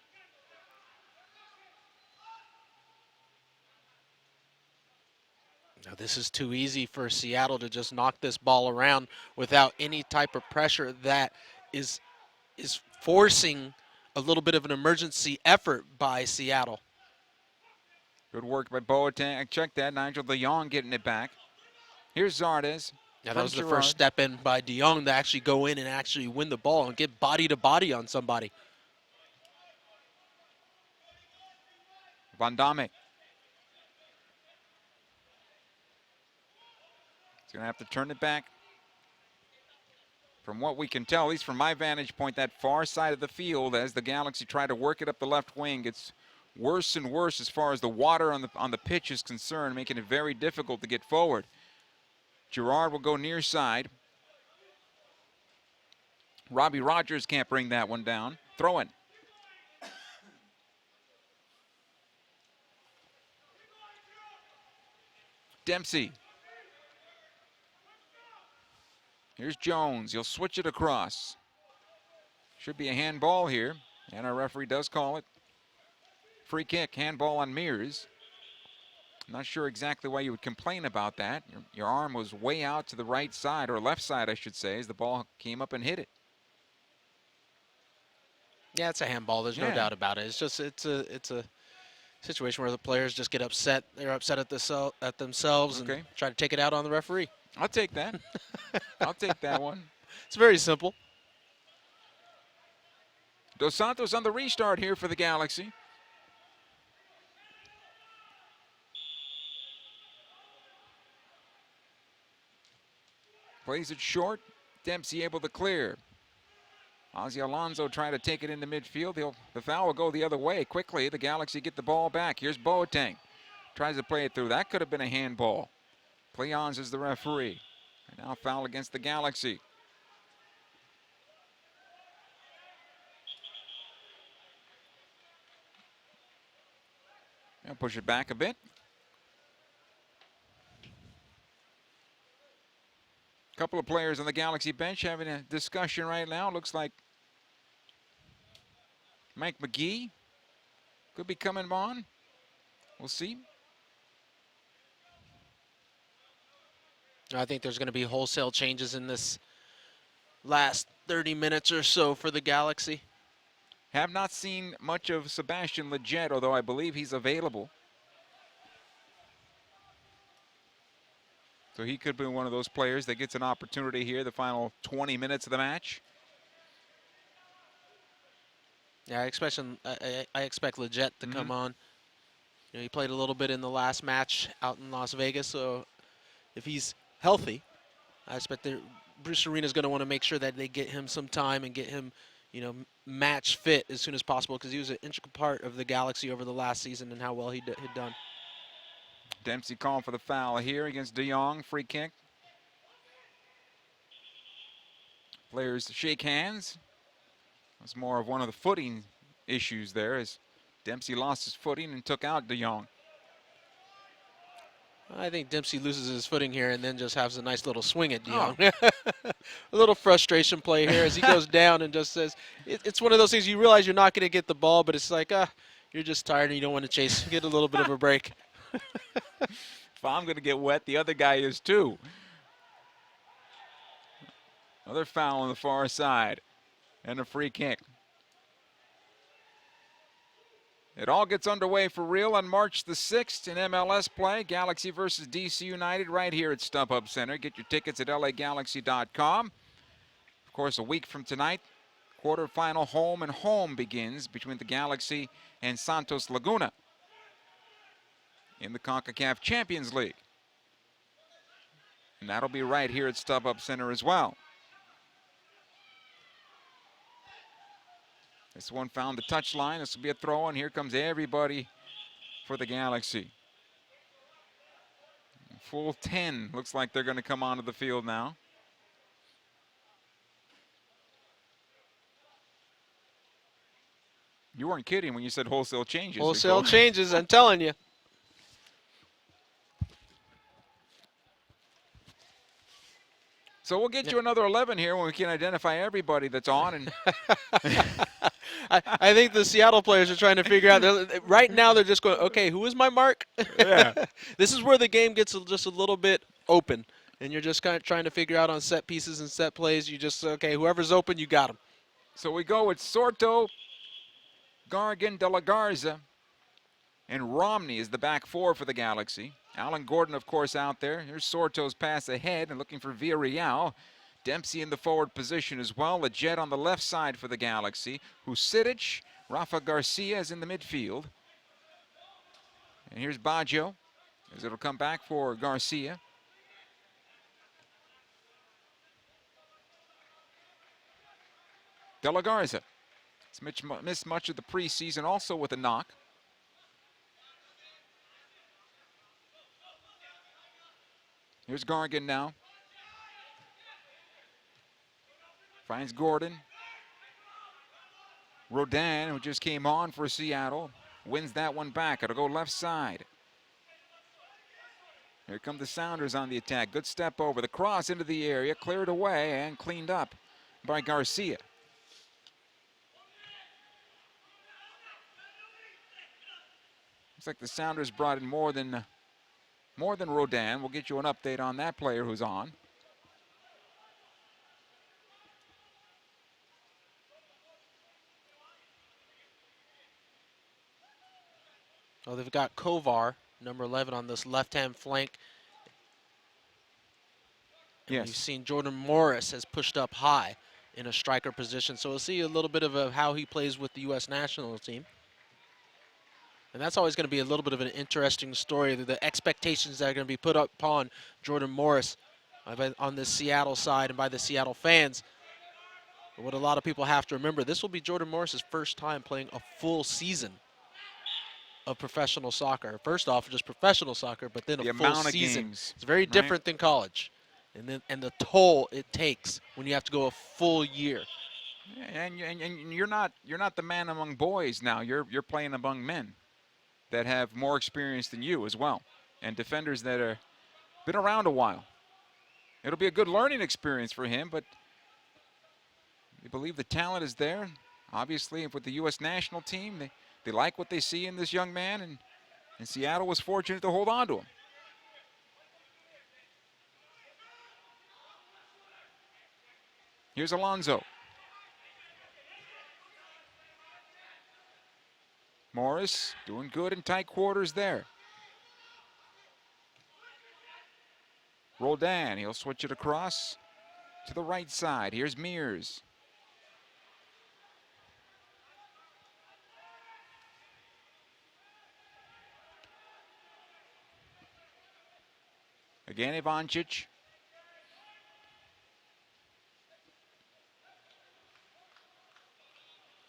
Now this is too easy for Seattle to just knock this ball around without any type of pressure that is forcing a little bit of an emergency effort by Seattle. Good work by Boateng. Check that. Nigel de Jong getting it back. Here's Zardes. Yeah, that was the first step in by de Jong to actually go in and actually win the ball and get body to body on somebody. Van Damme. He's going to have to turn it back. From what we can tell, at least from my vantage point, that far side of the field, as the Galaxy try to work it up the left wing, it's worse and worse as far as the water on the pitch is concerned, making it very difficult to get forward. Gerard will go near side. Robbie Rogers can't bring that one down. Throw in. Dempsey. Here's Jones. He'll switch it across. Should be a handball here, and our referee does call it. Free kick, handball on Mears. I'm not sure exactly why you would complain about that. Your arm was way out to the right side, or left side, I should say, as the ball came up and hit it. Yeah, it's a handball. There's no doubt about it. It's just it's a situation where the players just get upset. They're upset at themselves and try to take it out on the referee. I'll take that. I'll take that one. It's very simple. Dos Santos on the restart here for the Galaxy. Plays it short. Dempsey able to clear. Ozzy Alonso trying to take it into midfield. The foul will go the other way. Quickly, the Galaxy get the ball back. Here's Boateng. Tries to play it through. That could have been a handball. Pleons is the referee. And now foul against the Galaxy. Now push it back a bit. Couple of players on the Galaxy bench having a discussion right now. Looks like Mike McGee could be coming on. We'll see. I think there's going to be wholesale changes in this last 30 minutes or so for the Galaxy. Have not seen much of Sebastian Lletget, although I believe he's available. So he could be one of those players that gets an opportunity here the final 20 minutes of the match. Yeah, I expect Lletget to come on. You know, he played a little bit in the last match out in Las Vegas, so if he's healthy, I expect that Bruce Arena is going to want to make sure that they get him some time and get him, you know, match fit as soon as possible, because he was an integral part of the Galaxy over the last season and how well he had done. Dempsey calling for the foul here against de Jong. Free kick. Players shake hands. That's more of one of the footing issues there, as Dempsey lost his footing and took out de Jong. I think Dempsey loses his footing here and then just has a nice little swing at Dion. A little frustration play here as he goes down and just says, it's one of those things you realize you're not going to get the ball, but it's like, you're just tired and you don't want to chase. Get a little bit of a break. If I'm going to get wet, the other guy is too. Another foul on the far side and a free kick. It all gets underway for real on March the 6th in MLS play. Galaxy versus DC United right here at StubHub Center. Get your tickets at LAGalaxy.com. Of course, a week from tonight, quarterfinal home and home begins between the Galaxy and Santos Laguna in the CONCACAF Champions League. And that'll be right here at StubHub Center as well. This one found the touchline. This will be a throw, and here comes everybody for the Galaxy. Full 10 looks like they're going to come onto the field now. You weren't kidding when you said wholesale changes. Wholesale changes, I'm telling you. So we'll get you another 11 here when we can identify everybody that's on. And I think the Seattle players are trying to figure out. Right now, they're just going, okay, who is my mark? Yeah. This is where the game gets just a little bit open, and you're just kind of trying to figure out on set pieces and set plays. You just, okay, whoever's open, you got them. So we go with Sorto, Gargan, De La Garza, and Romney is the back four for the Galaxy. Alan Gordon, of course, out there. Here's Sorto's pass ahead and looking for Villarreal. Dempsey in the forward position as well. Leggett on the left side for the Galaxy. Husidic, Rafa Garcia is in the midfield. And here's Baggio as it'll come back for Garcia. De La Garza. He's missed much of the preseason also with a knock. Here's Gargan now. Finds Gordon. Rodin, who just came on for Seattle, wins that one back. It'll go left side. Here come the Sounders on the attack. Good step over. The cross into the area, cleared away and cleaned up by Garcia. Looks like the Sounders brought in more than Rodin. We'll get you an update on that player who's on. Oh, they've got Kovar, number 11, on this left-hand flank. And Yes. You've seen Jordan Morris has pushed up high in a striker position. So we'll see a little bit of how he plays with the U.S. national team. And that's always going to be a little bit of an interesting story, the expectations that are going to be put up upon Jordan Morris on the Seattle side and by the Seattle fans. But what a lot of people have to remember, this will be Jordan Morris's first time playing a full season of professional soccer. First off, just professional soccer, but then a full season. It's very different than college. And the toll it takes when you have to go a full year. And you're not the man among boys now. You're playing among men that have more experience than you as well, and defenders that are been around a while. It'll be a good learning experience for him, but we believe the talent is there. Obviously, with the U.S. national team, they like what they see in this young man, and Seattle was fortunate to hold on to him. Here's Alonso. Morris doing good in tight quarters there. Roldan, he'll switch it across to the right side. Here's Mears. Again, Ivancic.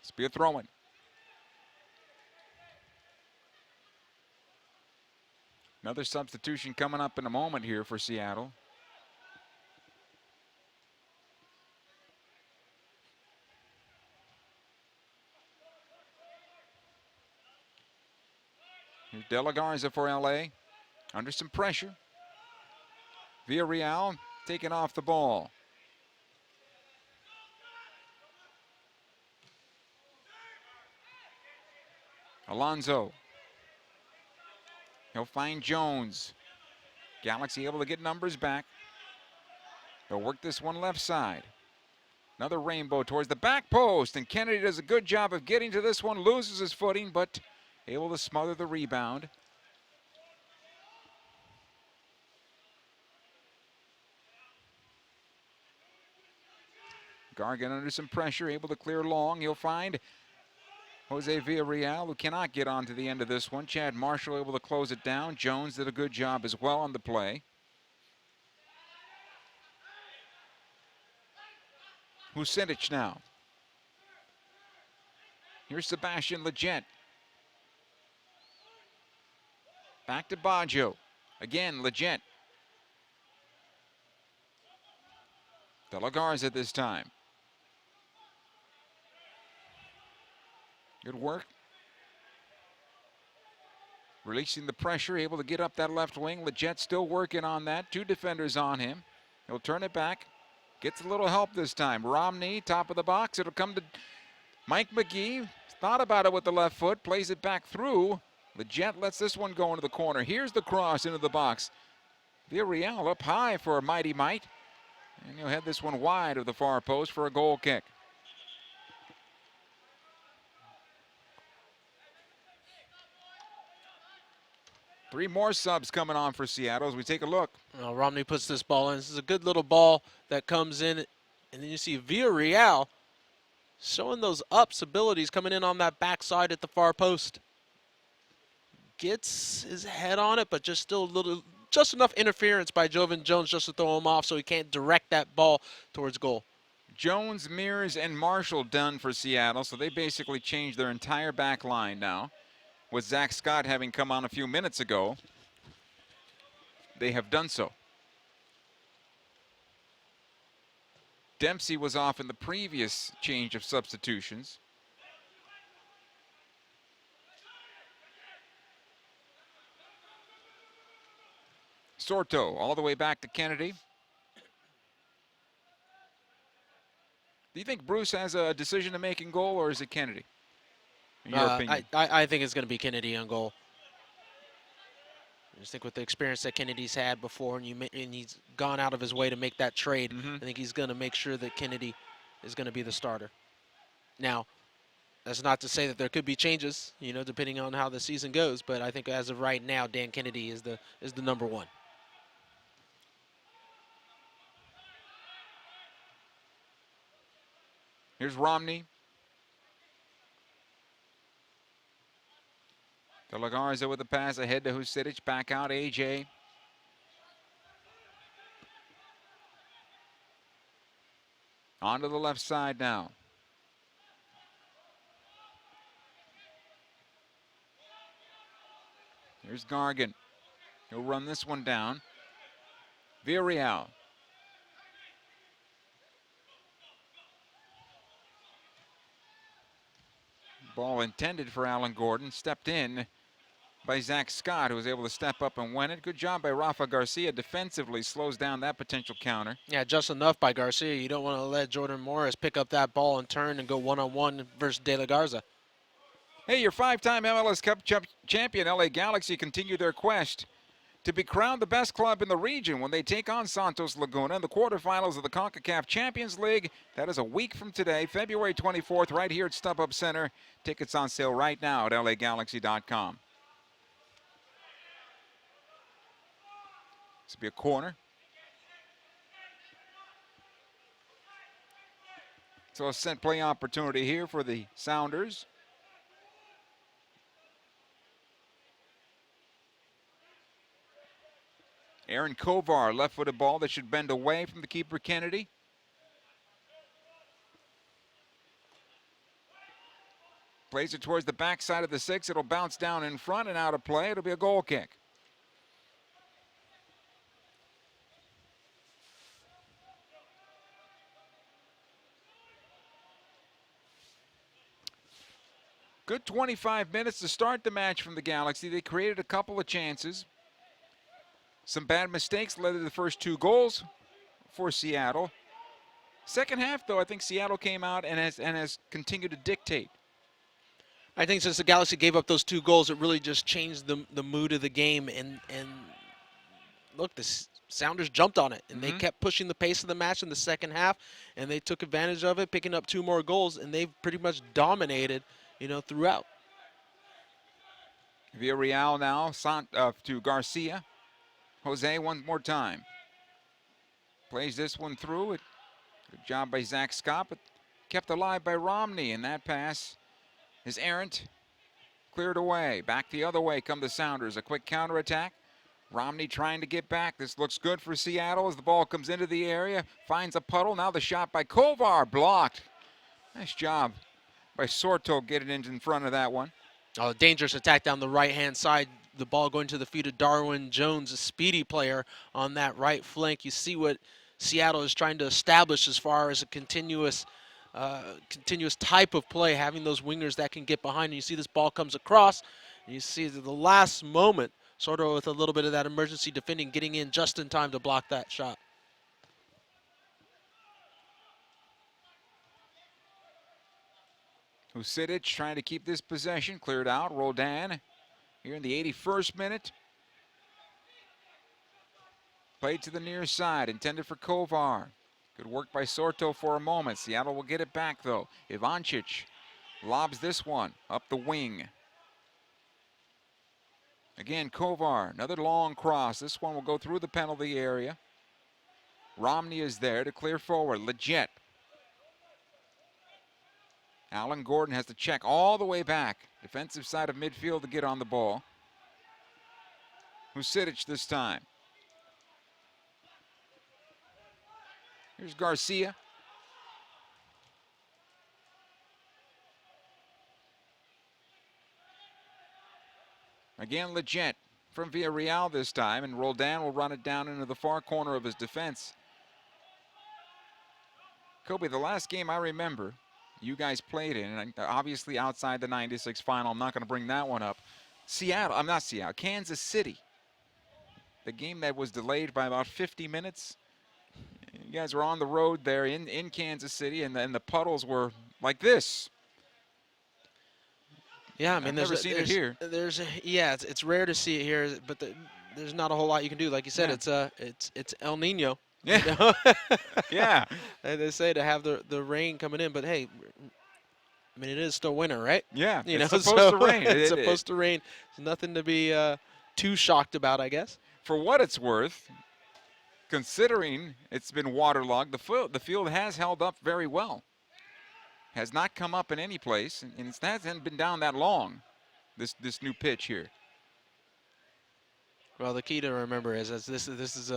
This will be a throw-in. Another substitution coming up in a moment here for Seattle. Here's De La Garza for LA. Under some pressure. Villarreal taking off the ball. Alonso. He'll find Jones. Galaxy able to get numbers back. They'll work this one left side. Another rainbow towards the back post, and Kennedy does a good job of getting to this one, loses his footing, but able to smother the rebound. Gargan under some pressure, able to clear long. He'll find Jose Villarreal, who cannot get on to the end of this one. Chad Marshall able to close it down. Jones did a good job as well on the play. Vucinic now. Here's Sebastian Lletget. Back to Baggio. Again, Lletget. De La Garza this time. Good work. Releasing the pressure, able to get up that left wing. Lletget still working on that. 2 defenders on him. He'll turn it back. Gets a little help this time. Romney, top of the box. It'll come to Mike McGee. Thought about it with the left foot. Plays it back through. Lletget lets this one go into the corner. Here's the cross into the box. Villarreal up high for a mighty might. And he'll head this one wide of the far post for a goal kick. Three more subs coming on for Seattle as we take a look. Well, Romney puts this ball in. This is a good little ball that comes in. And then you see Villarreal showing those ups abilities coming in on that backside at the far post. Gets his head on it, but just still a little, just enough interference by Jovan Jones just to throw him off so he can't direct that ball towards goal. Jones, Mears, and Marshall done for Seattle, so they basically changed their entire back line now. With Zach Scott having come on a few minutes ago, they have done so. Dempsey was off in the previous change of substitutions. Sorto all the way back to Kennedy. Do you think Bruce has a decision to make in goal, or is it Kennedy? In your opinion? I think it's going to be Kennedy on goal. I just think with the experience that Kennedy's had before, and he's gone out of his way to make that trade, I think he's going to make sure that Kennedy is going to be the starter. Now, that's not to say that there could be changes, you know, depending on how the season goes. But I think as of right now, Dan Kennedy is the number one. Here's Romney. De La Garza with the pass ahead to Vucinic. Back out AJ. Onto the left side now. Here's Gargan. He'll run this one down. Villarreal. Ball intended for Alan Gordon. Stepped in by Zach Scott, who was able to step up and win it. Good job by Rafa Garcia. Defensively slows down that potential counter. Yeah, just enough by Garcia. You don't want to let Jordan Morris pick up that ball and turn and go one-on-one versus De La Garza. Hey, your 5-time MLS Cup champion LA Galaxy continue their quest to be crowned the best club in the region when they take on Santos Laguna in the quarterfinals of the CONCACAF Champions League. That is a week from today, February 24th, right here at StubHub Center. Tickets on sale right now at LAGalaxy.com. This will be a corner. So a set play opportunity here for the Sounders. Aaron Kovar, left-footed ball that should bend away from the keeper Kennedy. Plays it towards the backside of the 6. It'll bounce down in front and out of play. It'll be a goal kick. Good 25 minutes to start the match from the Galaxy. They created a couple of chances. Some bad mistakes led to the first 2 goals for Seattle. Second half, though, I think Seattle came out and has continued to dictate. I think since the Galaxy gave up those 2 goals, it really just changed the mood of the game. And look, the Sounders jumped on it, and they kept pushing the pace of the match in the second half, and they took advantage of it, picking up 2 more goals, and they've pretty much dominated, throughout. Villarreal now to Garcia. Jose one more time. Plays this one through. Good job by Zach Scott, but kept alive by Romney, and that pass is errant. Cleared away. Back the other way come the Sounders. A quick counterattack. Romney trying to get back. This looks good for Seattle as the ball comes into the area. Finds a puddle. Now the shot by Kovar. Blocked. Nice job by Sorto getting in front of that one. Oh, dangerous attack down the right-hand side. The ball going to the feet of Darwin Jones, a speedy player on that right flank. You see what Seattle is trying to establish as far as a continuous type of play, having those wingers that can get behind. And you see this ball comes across, and you see the last moment, sort of with a little bit of that emergency defending, getting in just in time to block that shot. Husidic trying to keep this possession. Cleared out. Roldan here in the 81st minute. Played to the near side. Intended for Kovar. Good work by Sorto for a moment. Seattle will get it back, though. Ivancic lobs this one up the wing. Again, Kovar. Another long cross. This one will go through the penalty area. Romney is there to clear forward. Leggett. Alan Gordon has to check all the way back. Defensive side of midfield to get on the ball. Husidic this time. Here's Garcia. Again, Leggett from Villarreal this time, and Roldan will run it down into the far corner of his defense. Kobe, the last game I remember you guys played in, and obviously outside the 96 final, I'm not going to bring that one up. Kansas City. The game that was delayed by about 50 minutes. You guys were on the road there in Kansas City, and then the puddles were like this. Yeah, I mean, I've never seen it here. It's rare to see it here, but there's not a whole lot you can do. Like you said, it's El Nino. Yeah. You know? Yeah. And they say to have the rain coming in, but hey, I mean, it is still winter, right? Yeah, it's supposed to rain. It's supposed to rain. There's nothing to be too shocked about, I guess. For what it's worth, considering it's been waterlogged, the field has held up very well. Has not come up in any place, and it hasn't been down that long, this new pitch here. Well, the key to remember is this is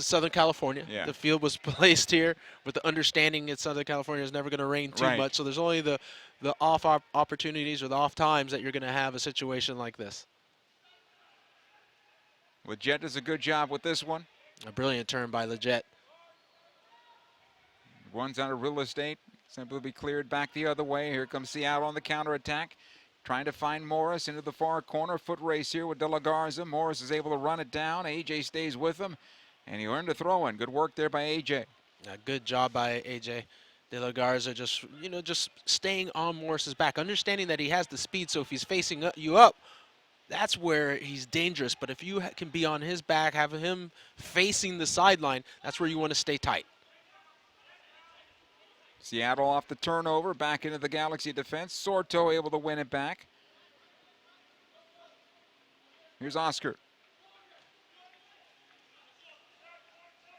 Southern California. Yeah. The field was placed here with the understanding that Southern California is never going to rain too much. So there's only the off opportunities or the off times that you're going to have a situation like this. Leggett does a good job with this one. A brilliant turn by Leggett. Runs out of real estate. Simply be cleared back the other way. Here comes Seattle on the counterattack. Trying to find Morris into the far corner. Foot race here with De La Garza. Morris is able to run it down. AJ stays with him. And he earned a throw-in. Good work there by AJ. Good job by AJ. De La Garza just staying on Morris's back. Understanding that he has the speed, so if he's facing you up, that's where he's dangerous. But if you can be on his back, have him facing the sideline, that's where you want to stay tight. Seattle off the turnover, back into the Galaxy defense. Sorto able to win it back. Here's Oscar.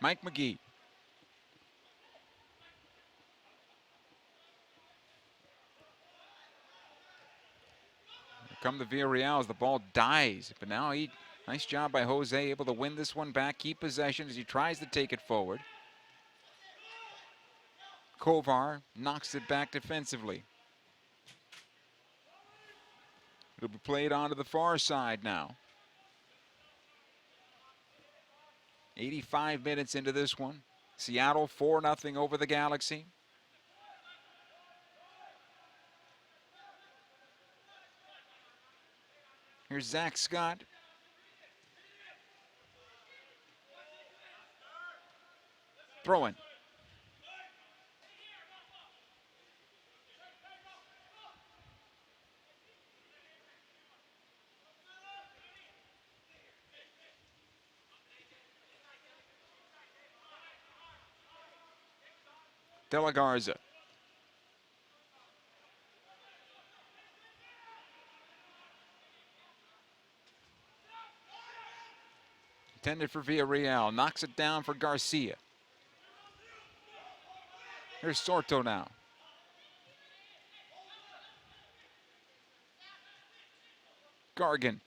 Mike McGee. Here come the Villarreal as the ball dies. But now nice job by Jose, able to win this one back, keep possession as he tries to take it forward. Kovar knocks it back defensively. It'll be played onto the far side now. 85 minutes into this one. Seattle 4-0 over the Galaxy. Here's Zach Scott. Throw in. De La Garza. Intended for Villarreal. Knocks it down for Garcia. Here's Sorto now. Gargan.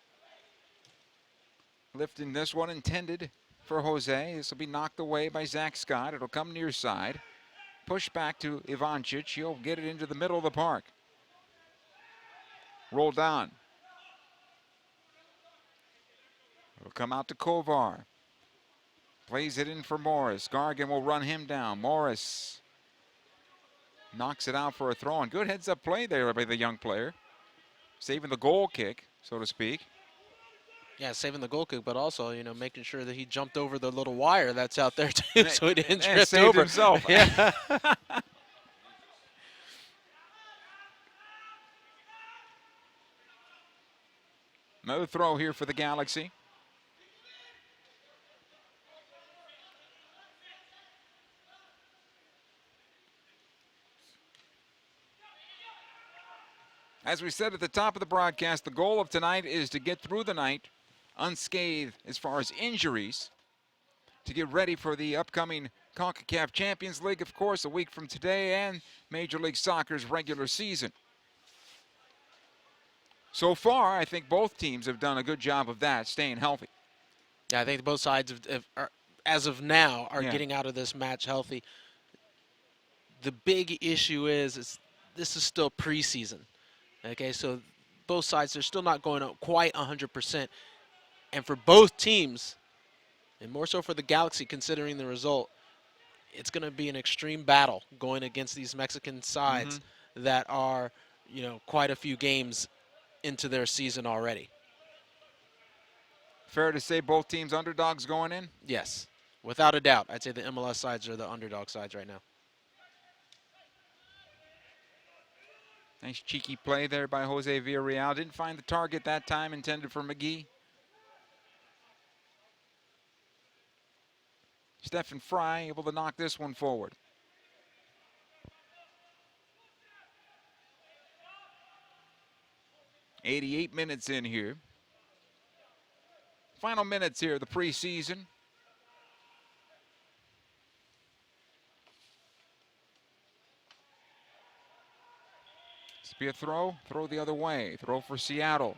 Lifting this one, intended for Jose. This will be knocked away by Zach Scott. It'll come near side. Push back to Ivancic. He'll get it into the middle of the park. Roll down. It'll come out to Kovar. Plays it in for Morris. Gargan will run him down. Morris knocks it out for a throw. And good heads-up play there by the young player. Saving the goal kick, so to speak. Yeah, saving the goal kick, but also, you know, making sure that he jumped over the little wire that's out there too, so he didn't drift saved over himself. Yeah. Another throw here for the Galaxy. As we said at the top of the broadcast, the goal of tonight is to get through the night unscathed as far as injuries, to get ready for the upcoming CONCACAF Champions League, of course, a week from today, and Major League Soccer's regular season. So far, I think both teams have done a good job of that, staying healthy. Yeah, I think both sides, as of now, are Yeah. getting out of this match healthy. The big issue is this is still preseason. Okay, so both sides are still not going up quite 100%. And for both teams, and more so for the Galaxy considering the result, it's going to be an extreme battle going against these Mexican sides that are, you know, quite a few games into their season already. Fair to say both teams underdogs going in? Yes, without a doubt. I'd say the MLS sides are the underdog sides right now. Nice cheeky play there by Jose Villarreal. Didn't find the target that time, intended for McGee. Stephen Fry able to knock this one forward. "88 minutes in here. Final minutes here of the preseason. This be a throw. Throw the other way. Throw for Seattle.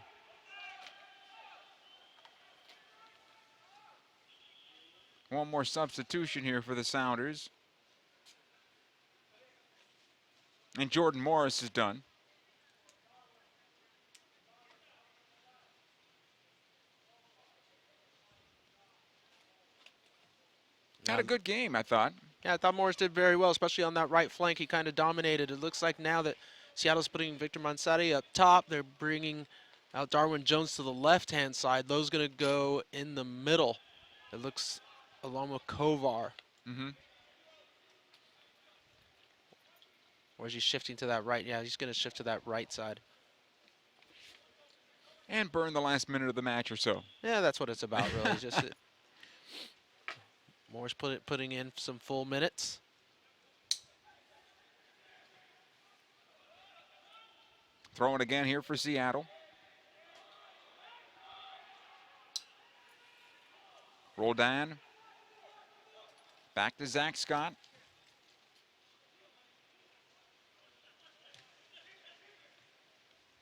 One more substitution here for the Sounders. And Jordan Morris is done. Had a good game, I thought. Yeah, I thought Morris did very well, especially on that right flank. He kind of dominated. It looks like now that Seattle's putting Victor Mansari up top, they're bringing out Darwin Jones to the left-hand side. Those going to go in the middle. It looks along with Kovar. Or is he shifting to that right? Yeah, he's going to shift to that right side. And burn the last minute of the match or so. Yeah, that's what it's about, really. Just Morris putting in some full minutes. Throwing again here for Seattle. Roldan. Back to Zach Scott.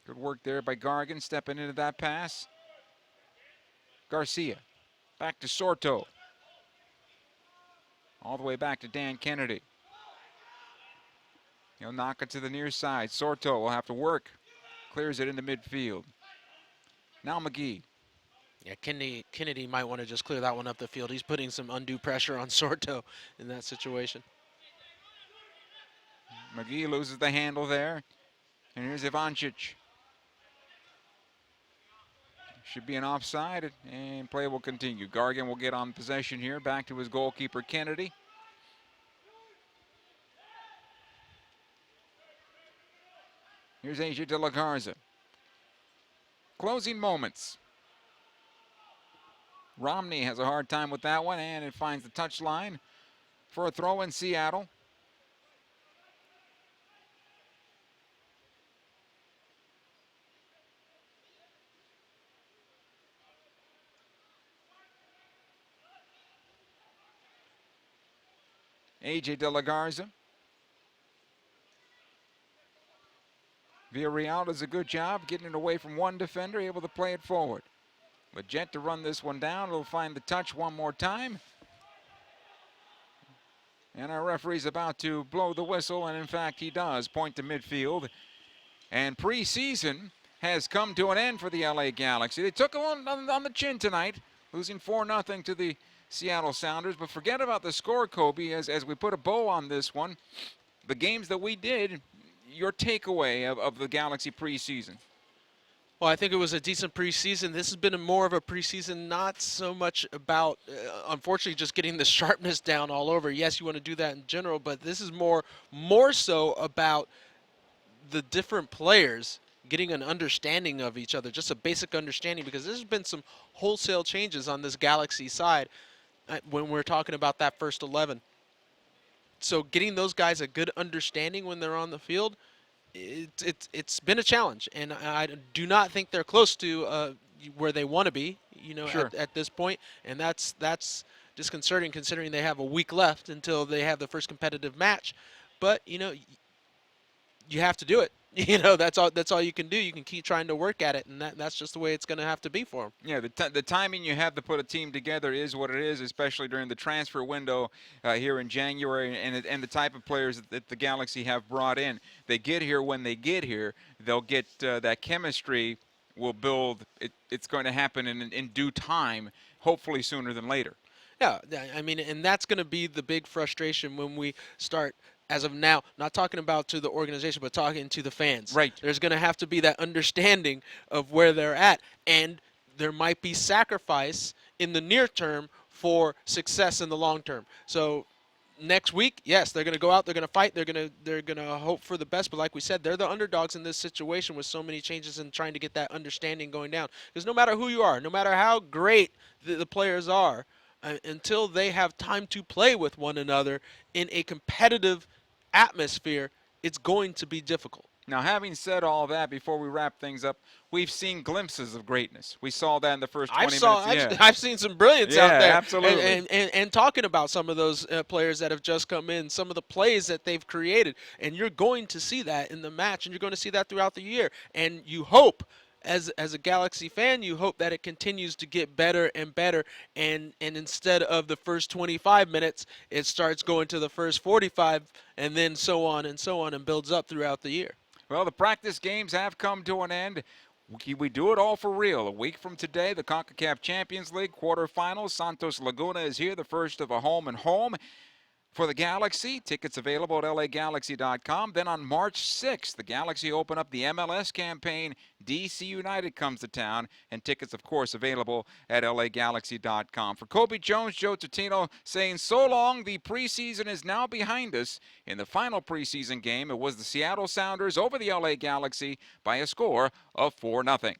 Good work there by Gargan, stepping into that pass. Garcia. Back to Sorto. All the way back to Dan Kennedy. He'll knock it to the near side. Sorto will have to work. Clears it into midfield. Now McGee. Yeah, Kennedy might want to just clear that one up the field. He's putting some undue pressure on Sorto in that situation. McGee loses the handle there. And here's Ivancic. Should be an offside, and play will continue. Gargan will get on possession here. Back to his goalkeeper, Kennedy. Here's AJ De La Garza. Closing moments. Romney has a hard time with that one, and it finds the touchline for a throw in Seattle. AJ De La Garza. Villarreal does a good job getting it away from one defender, able to play it forward. But Jet to run this one down. Will find the touch one more time. And our referee's about to blow the whistle, and in fact he does, point to midfield. And preseason has come to an end for the LA Galaxy. They took them on the chin tonight, losing 4-0 to the Seattle Sounders. But forget about the score, Kobe, as we put a bow on this one. The games that we did, your takeaway of the Galaxy preseason? Well, I think it was a decent preseason. This has been more of a preseason, not so much about, unfortunately, just getting the sharpness down all over. Yes, you want to do that in general, but this is more so about the different players getting an understanding of each other, just a basic understanding, because there's been some wholesale changes on this Galaxy side when we're talking about that first 11. So getting those guys a good understanding when they're on the field, it's been a challenge, and I do not think they're close to where they want to be, Sure. at this point, and that's disconcerting considering they have a week left until they have the first competitive match. But you have to do it. That's all you can do. You can keep trying to work at it, and that's just the way it's going to have to be for them. Yeah, the timing you have to put a team together is what it is, especially during the transfer window here in January, and the type of players that the Galaxy have brought in. They get here when they get here. They'll get that chemistry will build. It's going to happen in due time, hopefully sooner than later. Yeah, I mean, and that's going to be the big frustration when we start. As of now, not talking about to the organization, but talking to the fans. Right. There's going to have to be that understanding of where they're at, and there might be sacrifice in the near term for success in the long term. So next week, yes, they're going to go out, they're going to fight, they're going to hope for the best. But like we said, they're the underdogs in this situation with so many changes and trying to get that understanding going down. Because no matter who you are, no matter how great the players are, until they have time to play with one another in a competitive atmosphere, it's going to be difficult. Now, having said all that, before we wrap things up, we've seen glimpses of greatness. We saw that in the first 20 minutes. I've seen some brilliance out there. Absolutely. And talking about some of those players that have just come in, some of the plays that they've created, and you're going to see that in the match, and you're going to see that throughout the year. And you hope, as a Galaxy fan, you hope that it continues to get better and better, and instead of the first 25 minutes, it starts going to the first 45, and then so on, and builds up throughout the year. Well, the practice games have come to an end. We do it all for real. A week from today, the CONCACAF Champions League quarterfinals. Santos Laguna is here, the first of a home and home for the Galaxy. Tickets available at LAGalaxy.com. Then on March 6th, the Galaxy open up the MLS campaign. DC United comes to town, and tickets, of course, available at LAGalaxy.com. For Kobe Jones, Joe Tutino saying so long. The preseason is now behind us. In the final preseason game, it was the Seattle Sounders over the LA Galaxy by a score of 4-0.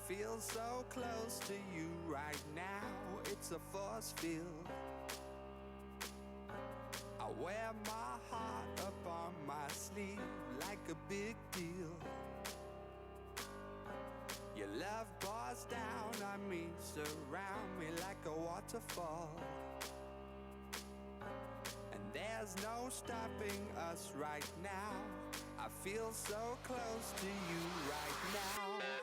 Feel so close to you right now, it's a force field. I wear my heart up on my sleeve like a big deal. Your love pours down on me, surround me like a waterfall. And there's no stopping us right now. I feel so close to you right now.